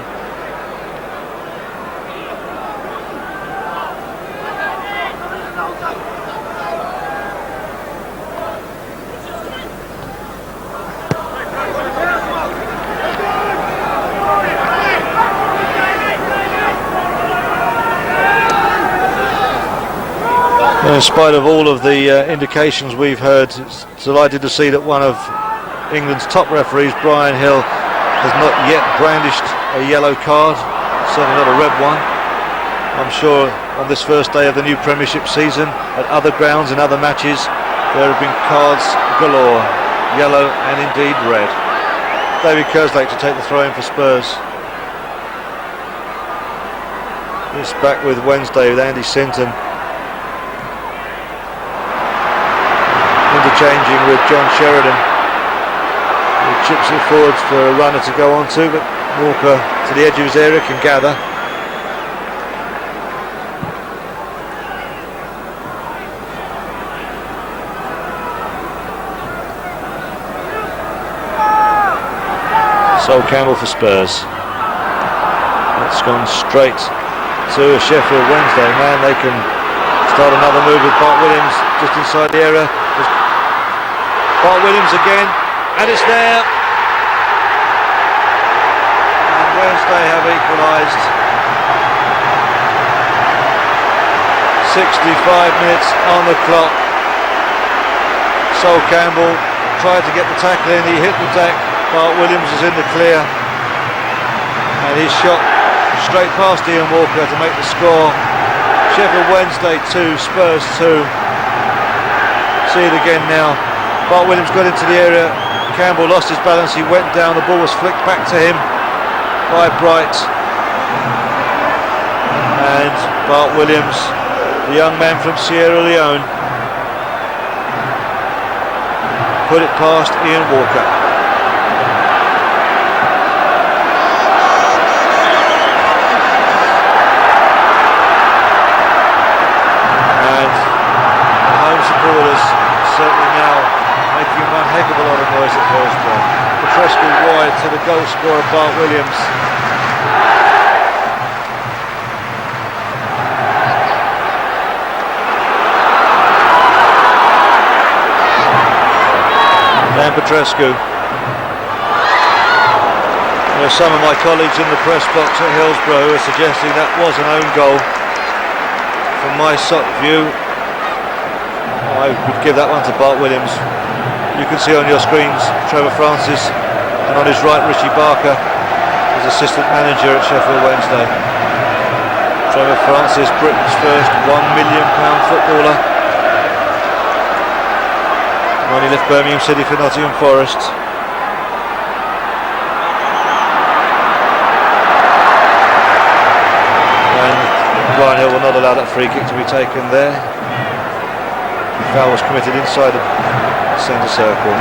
In spite of all of the indications we've heard, it's delighted to see that one of England's top referees, Brian Hill, has not yet brandished a yellow card, certainly not a red one. I'm sure on this first day of the new Premiership season, at other grounds and other matches, there have been cards galore, yellow and indeed red. David Kerslake to take the throw in for Spurs. This back with Wednesday with Andy Sinton. Interchanging with John Sheridan. He chips it forward for a runner to go on to, but Walker to the edge of his area can gather. Sol Campbell for Spurs. That's gone straight to Sheffield Wednesday. Man, they can start another move with Bart Williams just inside the area. Bart Williams again, and it's there. And Wednesday have equalised. 65 minutes on the clock. Sol Campbell tried to get the tackle in, he hit the deck. Bart Williams is in the clear, and he's shot straight past Ian Walker to make the score. Sheffield Wednesday 2, Spurs 2. See it again now. Bart Williams got into the area, Campbell lost his balance, he went down, the ball was flicked back to him by Bright. And Bart Williams, the young man from Sierra Leone, put it past Ian Walker. Supporters certainly now making one heck of a lot of noise at Hotspur. Petrescu wide to the goal scorer Bart Williams. Dan Petrescu. There are some of my colleagues in the press box at Hillsborough who are suggesting that was an own goal. From my view, I would give that one to Bart Williams. You can see on your screens Trevor Francis, and on his right Richie Barker, as assistant manager at Sheffield Wednesday. Trevor Francis, Britain's first £1 million footballer. When he left Birmingham City for Nottingham Forest. And Brian Hill will not allow that free kick to be taken there. Foul was committed inside the centre circle.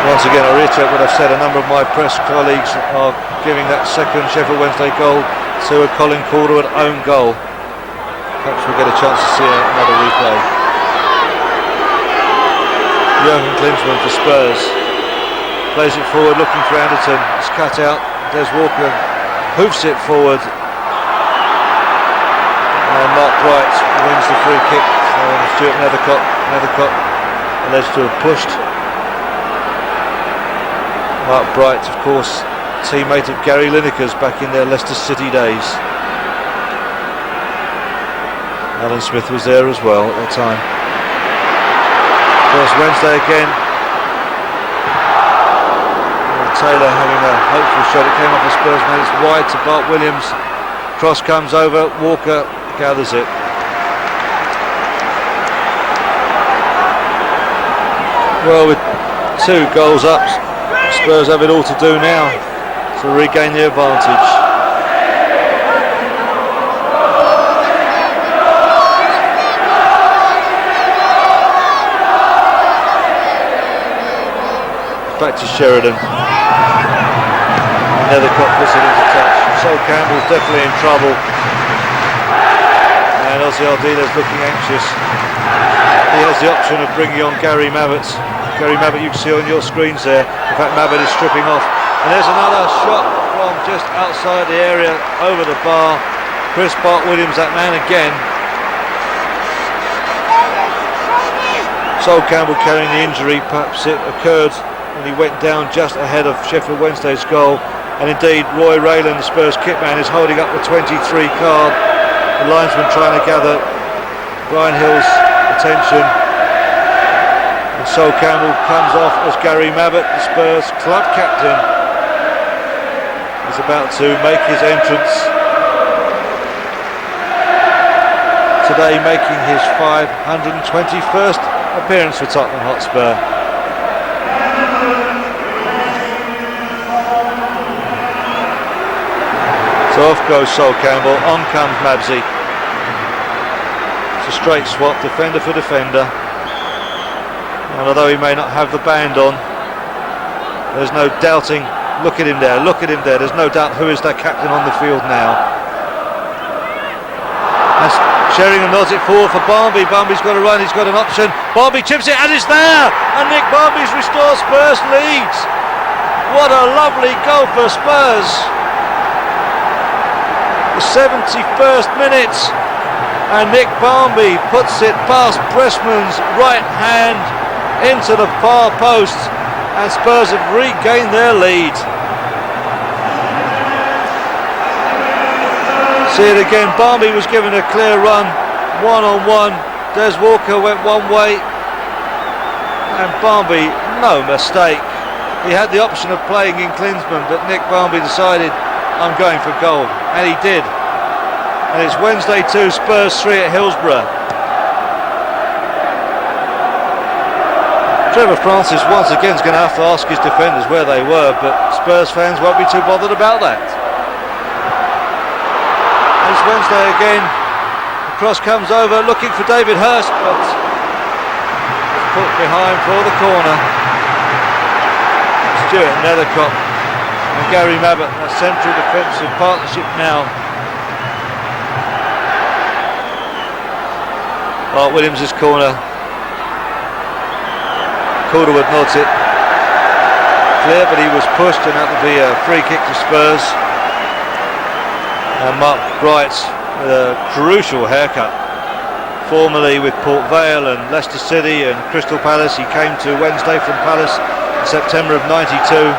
Once again, I reiterate what I've said, a number of my press colleagues are giving that second Sheffield Wednesday goal to a Colin Calderwood own goal. Perhaps we'll get a chance to see another replay. Jurgen Klinsmann for Spurs. Plays it forward, looking for Anderton. It's cut out. Des Walker hoofs it forward. And Mark Bright wins the free kick. Stuart Nethercott alleged to have pushed. Mark Bright, of course, teammate of Gary Lineker's back in their Leicester City days. Alan Smith was there as well at that time. Of course, Wednesday again. And Taylor having a hopeful shot. It came off the Spurs man. It's wide to Bart Williams. Cross comes over. Walker gathers it. Well, with 2 goals up, Spurs have it all to do now to regain the advantage. Back to Sheridan. Nethercott puts it into touch. Sol Campbell's definitely in trouble. And Ozzy Aldila's looking anxious. He has the option of bringing on Gary Mabbott. Gary Mabbott you can see on your screens there. In fact, Mabbott is stripping off. And there's another shot from just outside the area, over the bar. Chris Bart Williams, that man again. Sol Campbell carrying the injury. Perhaps it occurred when he went down just ahead of Sheffield Wednesday's goal. And indeed, Roy Raylan, the Spurs kitman, is holding up the 23 card. The linesman trying to gather Brian Hill's attention. And Sol Campbell comes off as Gary Mabbott, the Spurs club captain, is about to make his entrance. Today making his 521st appearance for Tottenham Hotspur. So off goes Sol Campbell, on comes Mabsy. It's a straight swap, defender for defender. And although he may not have the band on, there's no doubting. Look at him there, look at him there. There's no doubt who is that captain on the field now. And Sheringham nods it forward for Barmby. Barmby's got to run, he's got an option. Barmby chips it and it's there! And Nick Barmby's restored Spurs leads. What a lovely goal for Spurs. The 71st minute. And Nick Barmby puts it past Pressman's right hand into the far post. And Spurs have regained their lead. See it again, Barmby was given a clear run, one-on-one. Des Walker went one way, and Barmby, no mistake. He had the option of playing in Klinsmann, but Nick Barmby decided, I'm going for goal, and he did. And it's Wednesday 2, Spurs 3 at Hillsborough. Trevor Francis once again is going to have to ask his defenders where they were, but Spurs fans won't be too bothered about that. And it's Wednesday again. The cross comes over, looking for David Hurst, but it's put behind for the corner. Stuart Nethercott and Gary Mabbott, a central defensive partnership now. Art Williams' corner. Calderwood nods it clear, but he was pushed, and that would be a free kick to Spurs. And Mark Bright with a crucial haircut, formerly with Port Vale and Leicester City and Crystal Palace. He came to Wednesday from Palace in September of '92. 32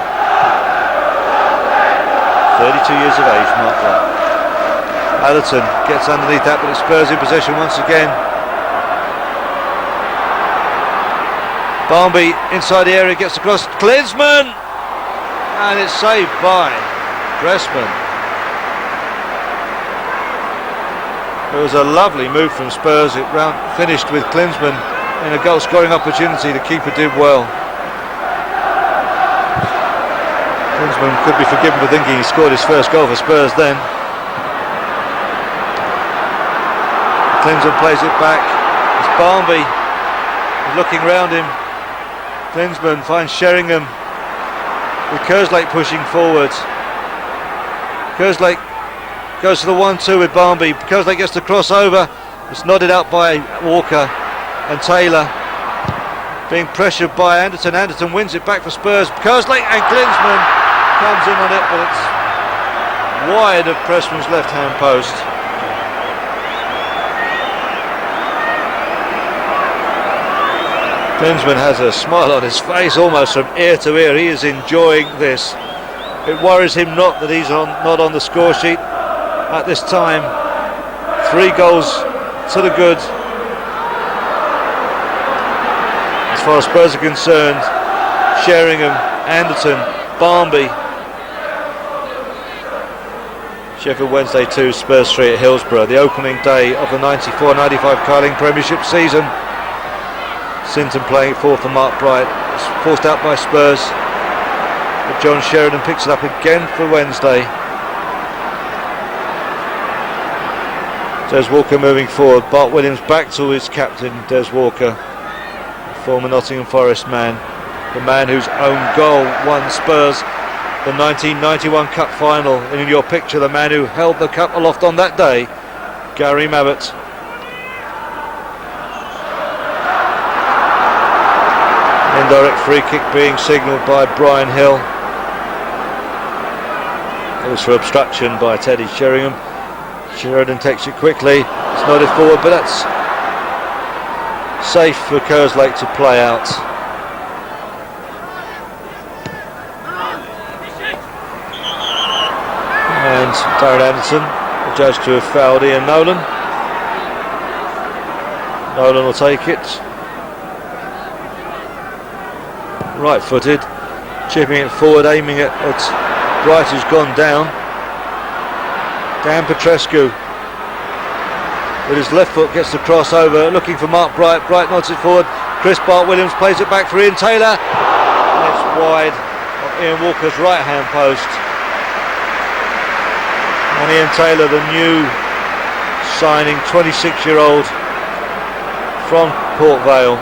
years of age, Mark Bright. Atherton gets underneath that, but it's Spurs in possession once again. Barmby inside the area, gets across, Klinsmann! And it's saved by Pressman. It was a lovely move from Spurs. It finished with Klinsmann in a goal scoring opportunity. The keeper did well. Klinsmann could be forgiven for thinking he scored his first goal for Spurs then. Klinsmann plays it back. It's Barmby. He's looking round him. Klinsmann finds Sheringham with Kerslake pushing forward. Kerslake goes to the 1-2 with Barmby. Kerslake gets the cross over. It's nodded out by Walker and Taylor. Being pressured by Anderton. Anderton wins it back for Spurs. Kerslake and Klinsmann comes in on it, but it's wide of Pressman's left hand post. Klinsmann has a smile on his face, almost from ear to ear. He is enjoying this. It worries him not that he's not on the score sheet at this time. 3 goals to the good. As far as Spurs are concerned, Sheringham, Anderton, Barmby. Sheffield Wednesday 2, Spurs 3 at Hillsborough. The opening day of the 94-95 Carling Premiership season. Sinton playing it forward for Mark Bright. It's forced out by Spurs, but John Sheridan picks it up again for Wednesday. Des Walker moving forward. Bart Williams back to his captain, Des Walker, former Nottingham Forest man, the man whose own goal won Spurs the 1991 Cup final. And in your picture, the man who held the cup aloft on that day, Gary Mabbott. Indirect free kick being signalled by Brian Hill. It was for obstruction by Teddy Sheringham. Sheridan takes it quickly. It's nodded forward, but that's safe for Kerslake to play out. And Darren Anderson, the judge to have fouled Ian Nolan. Nolan will take it. Right-footed, chipping it forward, aiming it at Bright, who's gone down. Dan Petrescu with his left foot gets the crossover, looking for Mark Bright. Bright nods it forward. Chris Bart-Williams plays it back for Ian Taylor. And it's wide of Ian Walker's right-hand post. And Ian Taylor, the new signing, 26-year-old from Port Vale,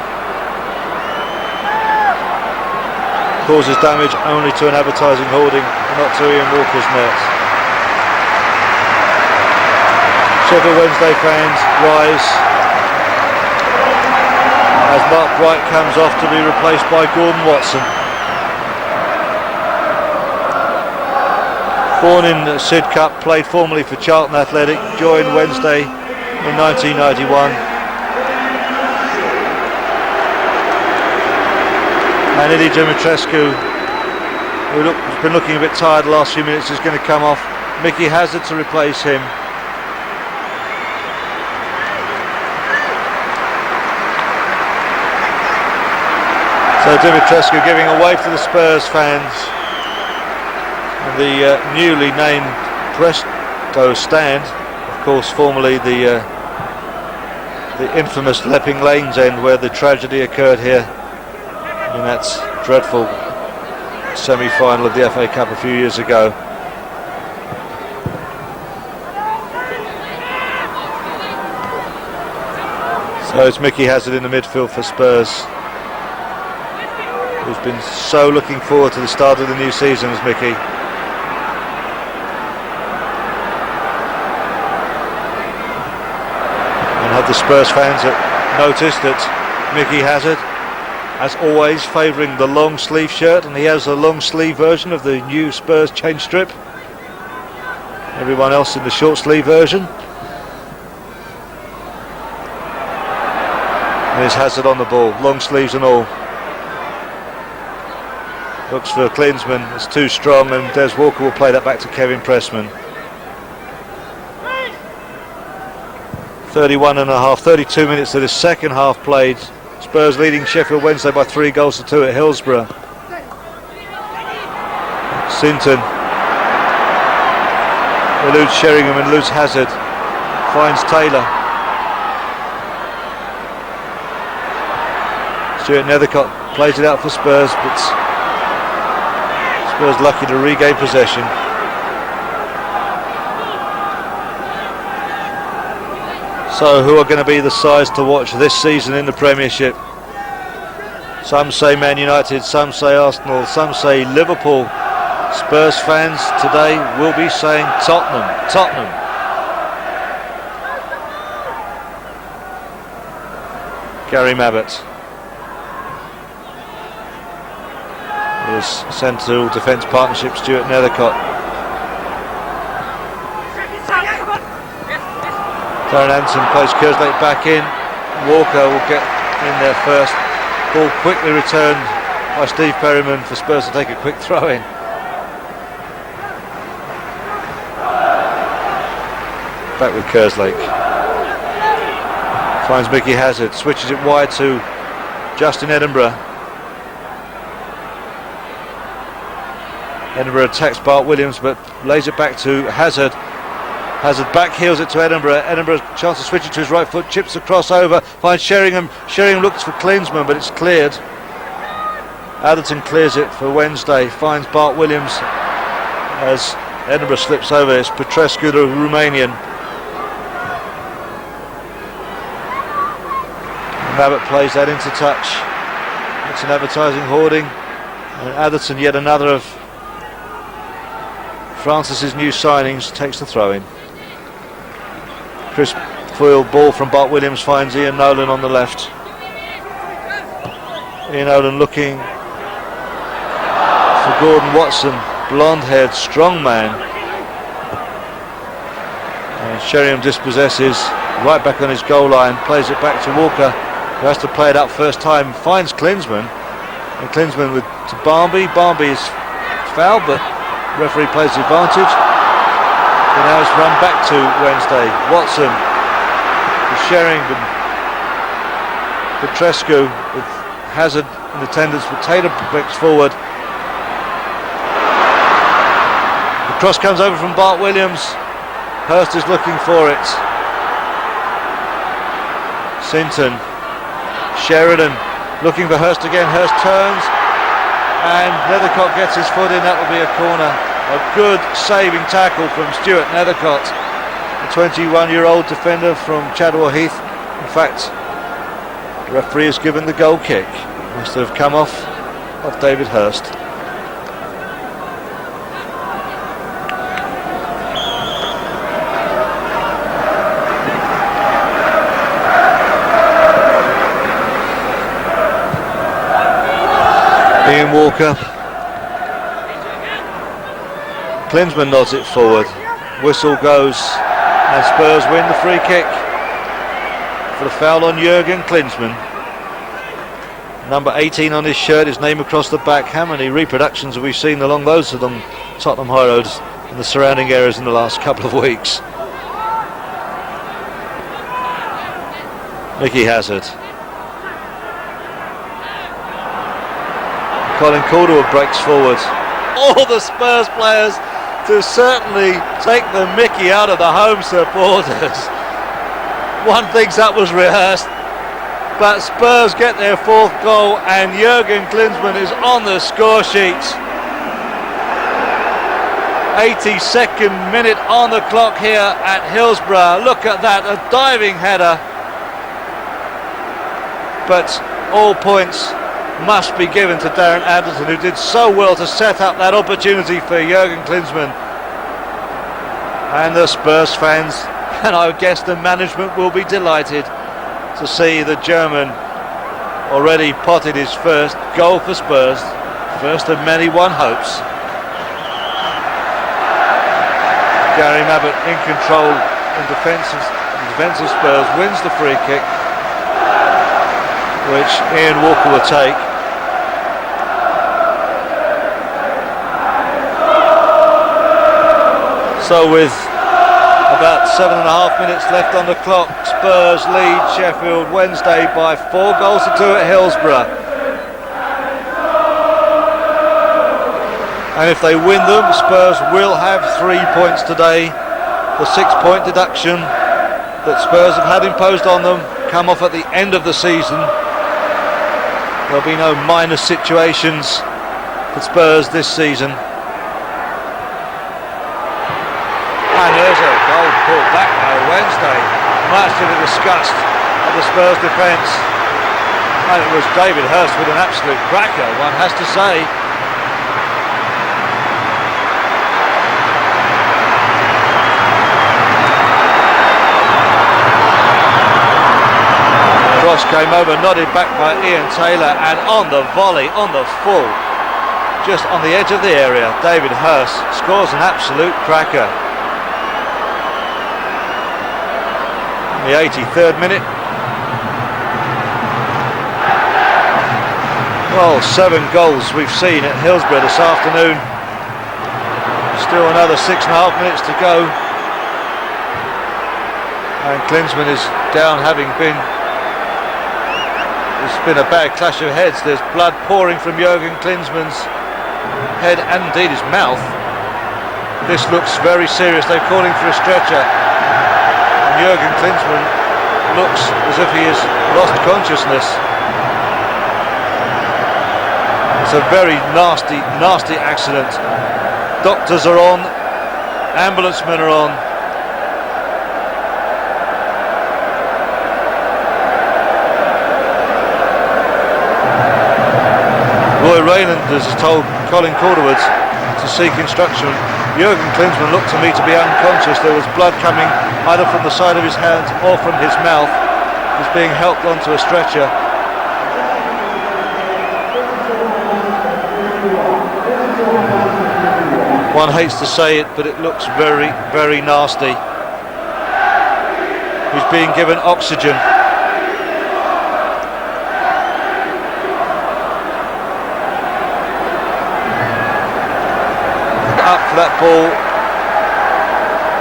causes damage only to an advertising hoarding, not to Ian Walker's net. Sheffield Wednesday fans rise as Mark Bright comes off to be replaced by Gordon Watson. Born in the Sid Cup, played formerly for Charlton Athletic, joined Wednesday in 1991. And Eddie Dimitrescu, who's been looking a bit tired the last few minutes, is going to come off. Mickey Hazard to replace him. So Dimitrescu giving away to the Spurs fans. And the newly named Presto stand, of course formerly the infamous Lepping Lanes end where the tragedy occurred here in that dreadful semi-final of the FA Cup a few years ago. So it's Mickey Hazard in the midfield for Spurs, who's been so looking forward to the start of the new season as Mickey. And have the Spurs fans noticed that Mickey Hazard, as always, favouring the long sleeve shirt, and he has a long sleeve version of the new Spurs chain strip. Everyone else in the short sleeve version. And it's Hazard on the ball, long sleeves and all. Looks for Klinsmann, it's too strong, and Des Walker will play that back to Kevin Pressman. 32 minutes of the second half played. Spurs leading Sheffield Wednesday by 3-2 at Hillsborough. Sinton eludes Sheringham and eludes Hazard. Finds Taylor. Stuart Nethercott plays it out for Spurs, but Spurs lucky to regain possession. So who are going to be the sides to watch this season in the Premiership? Some say Man United, some say Arsenal, some say Liverpool. Spurs fans today will be saying Tottenham. Gary Mabbott is central defence partnership Stuart Nethercott. Darren Anderson plays Kerslake back in. Walker will get in there first. Ball quickly returned by Steve Perryman for Spurs to take a quick throw in. Back with Kerslake. Finds Mickey Hazard, switches it wide to Justin Edinburgh. Edinburgh attacks Bart-Williams but lays it back to Hazard. Hazard back heels it to Edinburgh. Edinburgh chance to switch it to his right foot, chips the crossover, finds Sheringham. Sheringham looks for Klinsmann, but it's cleared. Atherton clears it for Wednesday, finds Bart-Williams as Edinburgh slips over. It's Petrescu, the Romanian. Mabbott plays that into touch. It's an advertising hoarding. And Atherton, yet another of Francis's new signings, takes the throw in. Chris Foyle ball from Bart-Williams finds Ian Nolan on the left. Ian Nolan looking for Gordon Watson, blonde-haired, strong man. And Sheringham dispossesses, right back on his goal line, plays it back to Walker, who has to play it up first time, finds Klinsmann, and Klinsmann to Barmby. Barmby is fouled, but referee plays the advantage. now it's run back to Wednesday. Watson, Sheringham, Petrescu with Hazard in attendance, with Taylor breaks forward. The cross comes over from Bart Williams. Hurst is looking for it. Sinton, Sheridan looking for Hurst again. Hurst turns and Nethercott gets his foot in. That will be a corner. A good saving tackle from Stuart Nethercott, the 21-year-old defender from Chadwell Heath. In fact, the referee has given the goal kick. Must have come off David Hurst. Ian Walker. Klinsmann nods it forward. Whistle goes and Spurs win the free kick for the foul on Jurgen Klinsmann. Number 18 on his shirt, his name across the back. How many reproductions have we seen along Tottenham High Roads and the surrounding areas in the last couple of weeks? Mickey Hazard. Colin Calderwood breaks forward. All the Spurs players to certainly take the mickey out of the home supporters. One thinks that was rehearsed, but Spurs get their fourth goal and Jurgen Klinsmann is on the score sheet. 82nd minute on the clock here at Hillsborough. Look at that, a diving header. But all points must be given to Darren Anderson, who did so well to set up that opportunity for Jurgen Klinsmann. And the Spurs fans, and I guess the management, will be delighted to see the German already potted his first goal for Spurs, first of many one hopes. Gary Mabbott in control in defence of Spurs, wins the free kick, which Ian Walker will take. So with about 7.5 minutes left on the clock, Spurs lead Sheffield Wednesday by 4-2 at Hillsborough. And if they win them, Spurs will have 3 points today. The 6-point deduction that Spurs have had imposed on them come off at the end of the season. There'll be no minus situations for Spurs this season. And there's a goal pulled back by Wednesday, much to the disgust of the Spurs defence. And it was David Hurst with an absolute cracker, one has to say. Cross came over, nodded back by Ian Taylor, and on the volley, on the full, just on the edge of the area, David Hurst scores an absolute cracker. The 83rd minute. Well, 7 goals we've seen at Hillsborough this afternoon. Still another 6.5 minutes to go. And Klinsmann is down, having been... It's been a bad clash of heads. There's blood pouring from Jurgen Klinsmann's head and indeed his mouth. This looks very serious. They're calling for a stretcher. Jurgen Klinsmann looks as if he has lost consciousness. It's a very nasty accident. Doctors are on, ambulance men are on. Roy Rayland has told Colin Calderwood to seek instruction. Jurgen Klinsmann looked to me to be unconscious. There was blood coming either from the side of his hands or from his mouth. He's being helped onto a stretcher. One hates to say it, but it looks very, very nasty. He's being given oxygen. Up for that ball.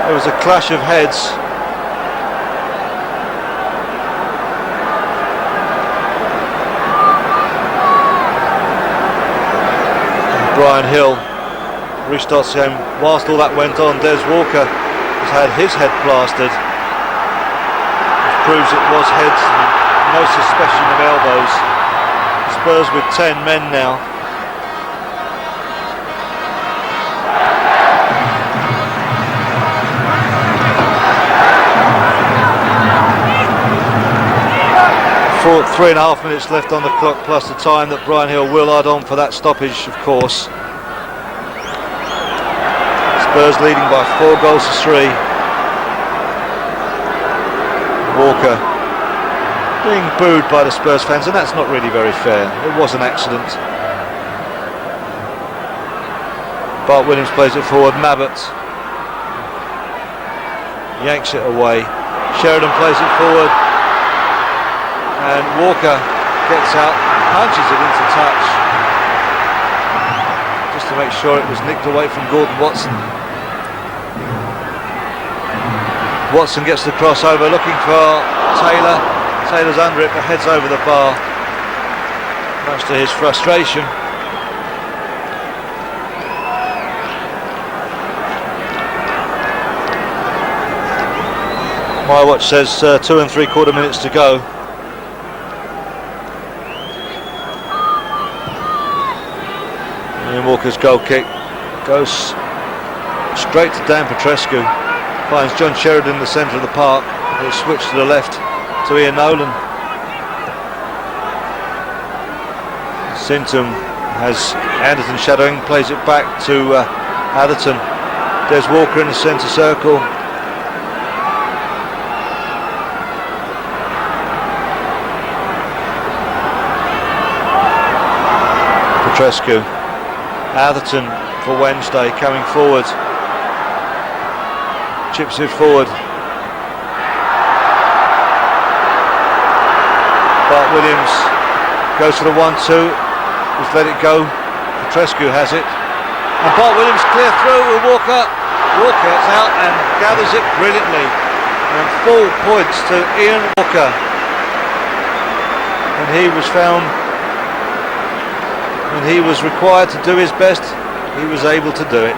There was a clash of heads. Brian Hill restarts the game. Whilst all that went on, Des Walker has had his head plastered, which proves it was heads and no suspicion of elbows. Spurs with 10 men now. For 3.5 minutes left on the clock, plus the time that Brian Hill will add on for that stoppage, of course. Spurs leading by 4 goals to 3. Walker being booed by the Spurs fans, and that's not really very fair. It was an accident. Bart Williams plays it forward. Mabbott yanks it away. Sheridan plays it forward, and Walker gets out, punches it into touch, just to make sure it was nicked away from Gordon Watson. Watson gets the crossover, looking for Taylor. Taylor's under it, but heads over the bar, much to his frustration. My watch says 2 3/4 minutes to go. Ian Walker's goal kick goes straight to Dan Petrescu. Finds John Sheridan in the centre of the park. It's switched to the left to Ian Nolan. Sintum has Anderton shadowing, plays it back to Atherton. Des Walker in the centre circle. Petrescu. Atherton for Wednesday coming forward. Chips it forward. Bart Williams goes for the 1-2. He's let it go. Petrescu has it. And Bart Williams clear through with Walker. Walker is out and gathers it brilliantly. And full points to Ian Walker. And he was found, when he was required to do his best, he was able to do it.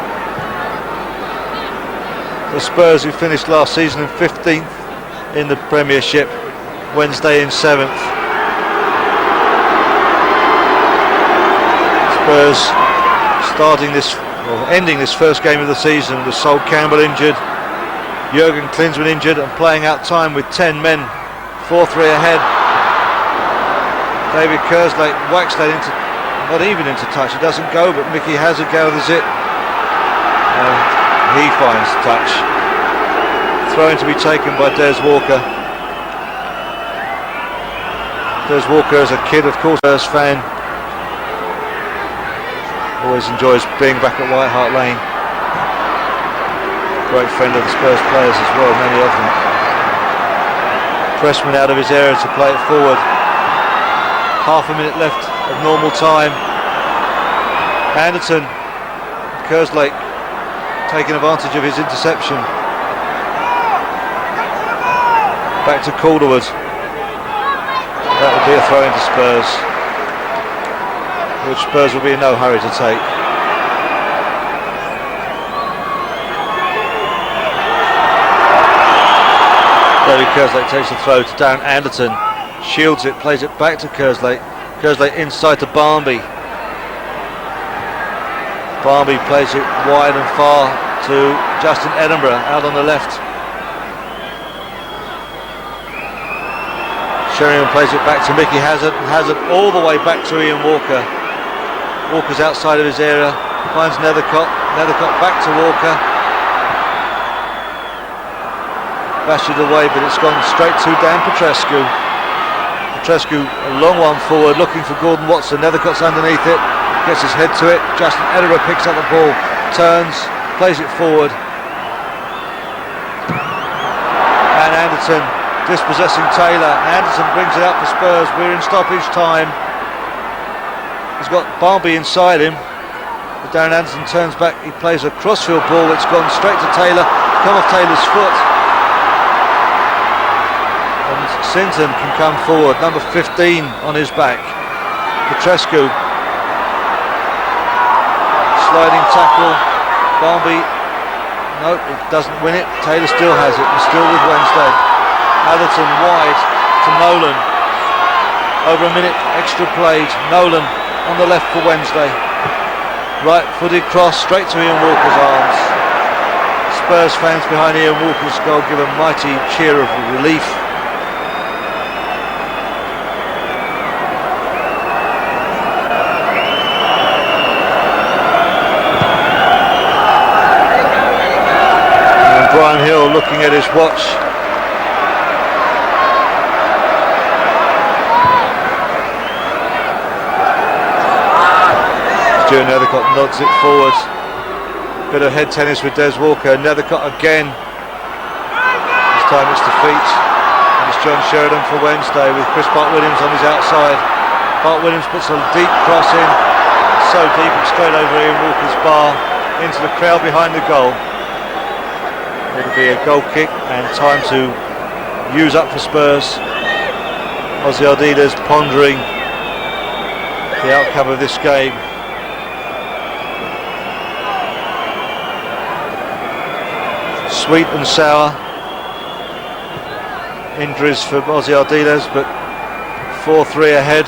The Spurs, who finished last season in 15th in the Premiership, Wednesday in 7th. Spurs starting this, or ending this first game of the season with Sol Campbell injured, Jurgen Klinsmann injured, and playing out time with 10 men, 4-3 ahead. David Kerslake whacks that into, not even into touch, it doesn't go, but Mickey Hazard gathers it. He finds touch. Throw-in to be taken by Des Walker. Des Walker, as a kid, of course, Spurs fan, always enjoys being back at White Hart Lane. Great friend of the Spurs players as well, many of them. Pressman out of his area to play it forward. Half a minute left of normal time. Anderton, Kerslake taking advantage of his interception. Back to Calderwood. That would be a throw into Spurs, which Spurs will be in no hurry to take. David Kerslake takes the throw to Darren Anderton. Shields it, plays it back to Kerslake. Kerslake inside to Barmby. Barmby plays it wide and far to Justin Edinburgh out on the left. Sheringham plays it back to Mickey Hazard, and Hazard all the way back to Ian Walker. Walker's outside of his area, finds Nethercott, Nethercott back to Walker. Bashed it away, but it's gone straight to Dan Petrescu. Petrescu, a long one forward, looking for Gordon Watson. Nethercott's underneath it, gets his head to it. Justin Edinburgh picks up the ball, turns, plays it forward. And Anderton dispossessing Taylor. Anderton brings it up for Spurs. We're in stoppage time. He's got Barmby inside him. But Darren Anderton turns back. He plays a crossfield ball. It's gone straight to Taylor. come off Taylor's foot. And Sinton can come forward, number 15 on his back. Petrescu. Sliding tackle. Barnby. No, it doesn't win it. Taylor still has it. He's still with Wednesday. Atherton wide to Nolan. Over a minute extra played. Nolan on the left for Wednesday. Right footed cross straight to Ian Walker's arms. Spurs fans behind Ian Walker's goal give a mighty cheer of relief. And Brian Hill looking at his watch. Stuart Nethercott nods it forward. Bit of head tennis with Des Walker. Nethercott again. This time it's to feet. And it's John Sheridan for Wednesday with Chris Bart-Williams on his outside. Bart-Williams puts a deep cross in. So deep it's straight over Ian Walker's bar into the crowd behind the goal. It'll be a goal kick and time to use up for Spurs. Ozzy Ardiles pondering the outcome of this game. Sweet and sour injuries for Ozzy Ardiles, but 4-3 ahead.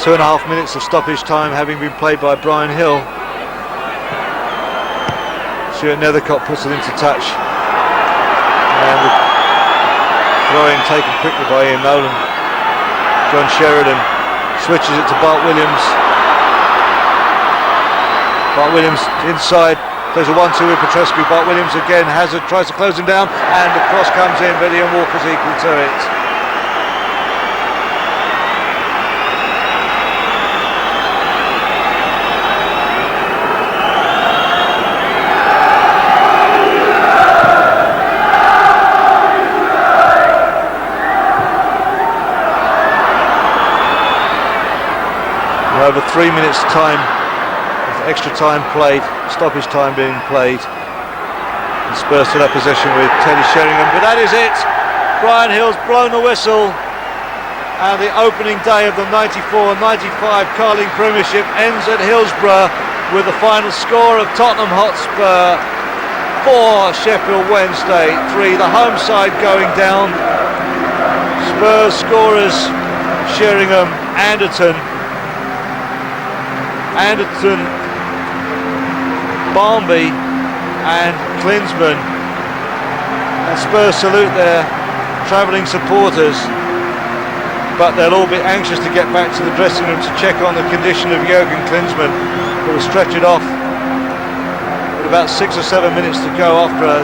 2.5 minutes of stoppage time having been played by Brian Hill. Stuart Nethercott puts it into touch, and the throw-in taken quickly by Ian Nolan. John Sheridan switches it to Bart-Williams. Bart-Williams inside. There's a 1-2 with Petrescu. Bart-Williams again. Hazard tries to close him down, and the cross comes in, but Ian Walker's equal to it. Over 3 minutes time, extra time played, stoppage time being played, and Spurs still have possession with Teddy Sheringham, but that is it. Brian Hill's blown the whistle, and the opening day of the 94-95 Carling Premiership ends at Hillsborough with the final score of Tottenham Hotspur 4, Sheffield Wednesday 3. The home side going down. Spurs scorers Sheringham, Anderton, Barnby and Klinsmann, and Spurs salute their travelling supporters, but they'll all be anxious to get back to the dressing room to check on the condition of Jurgen Klinsmann, who was stretchered off with about 6 or 7 minutes to go after a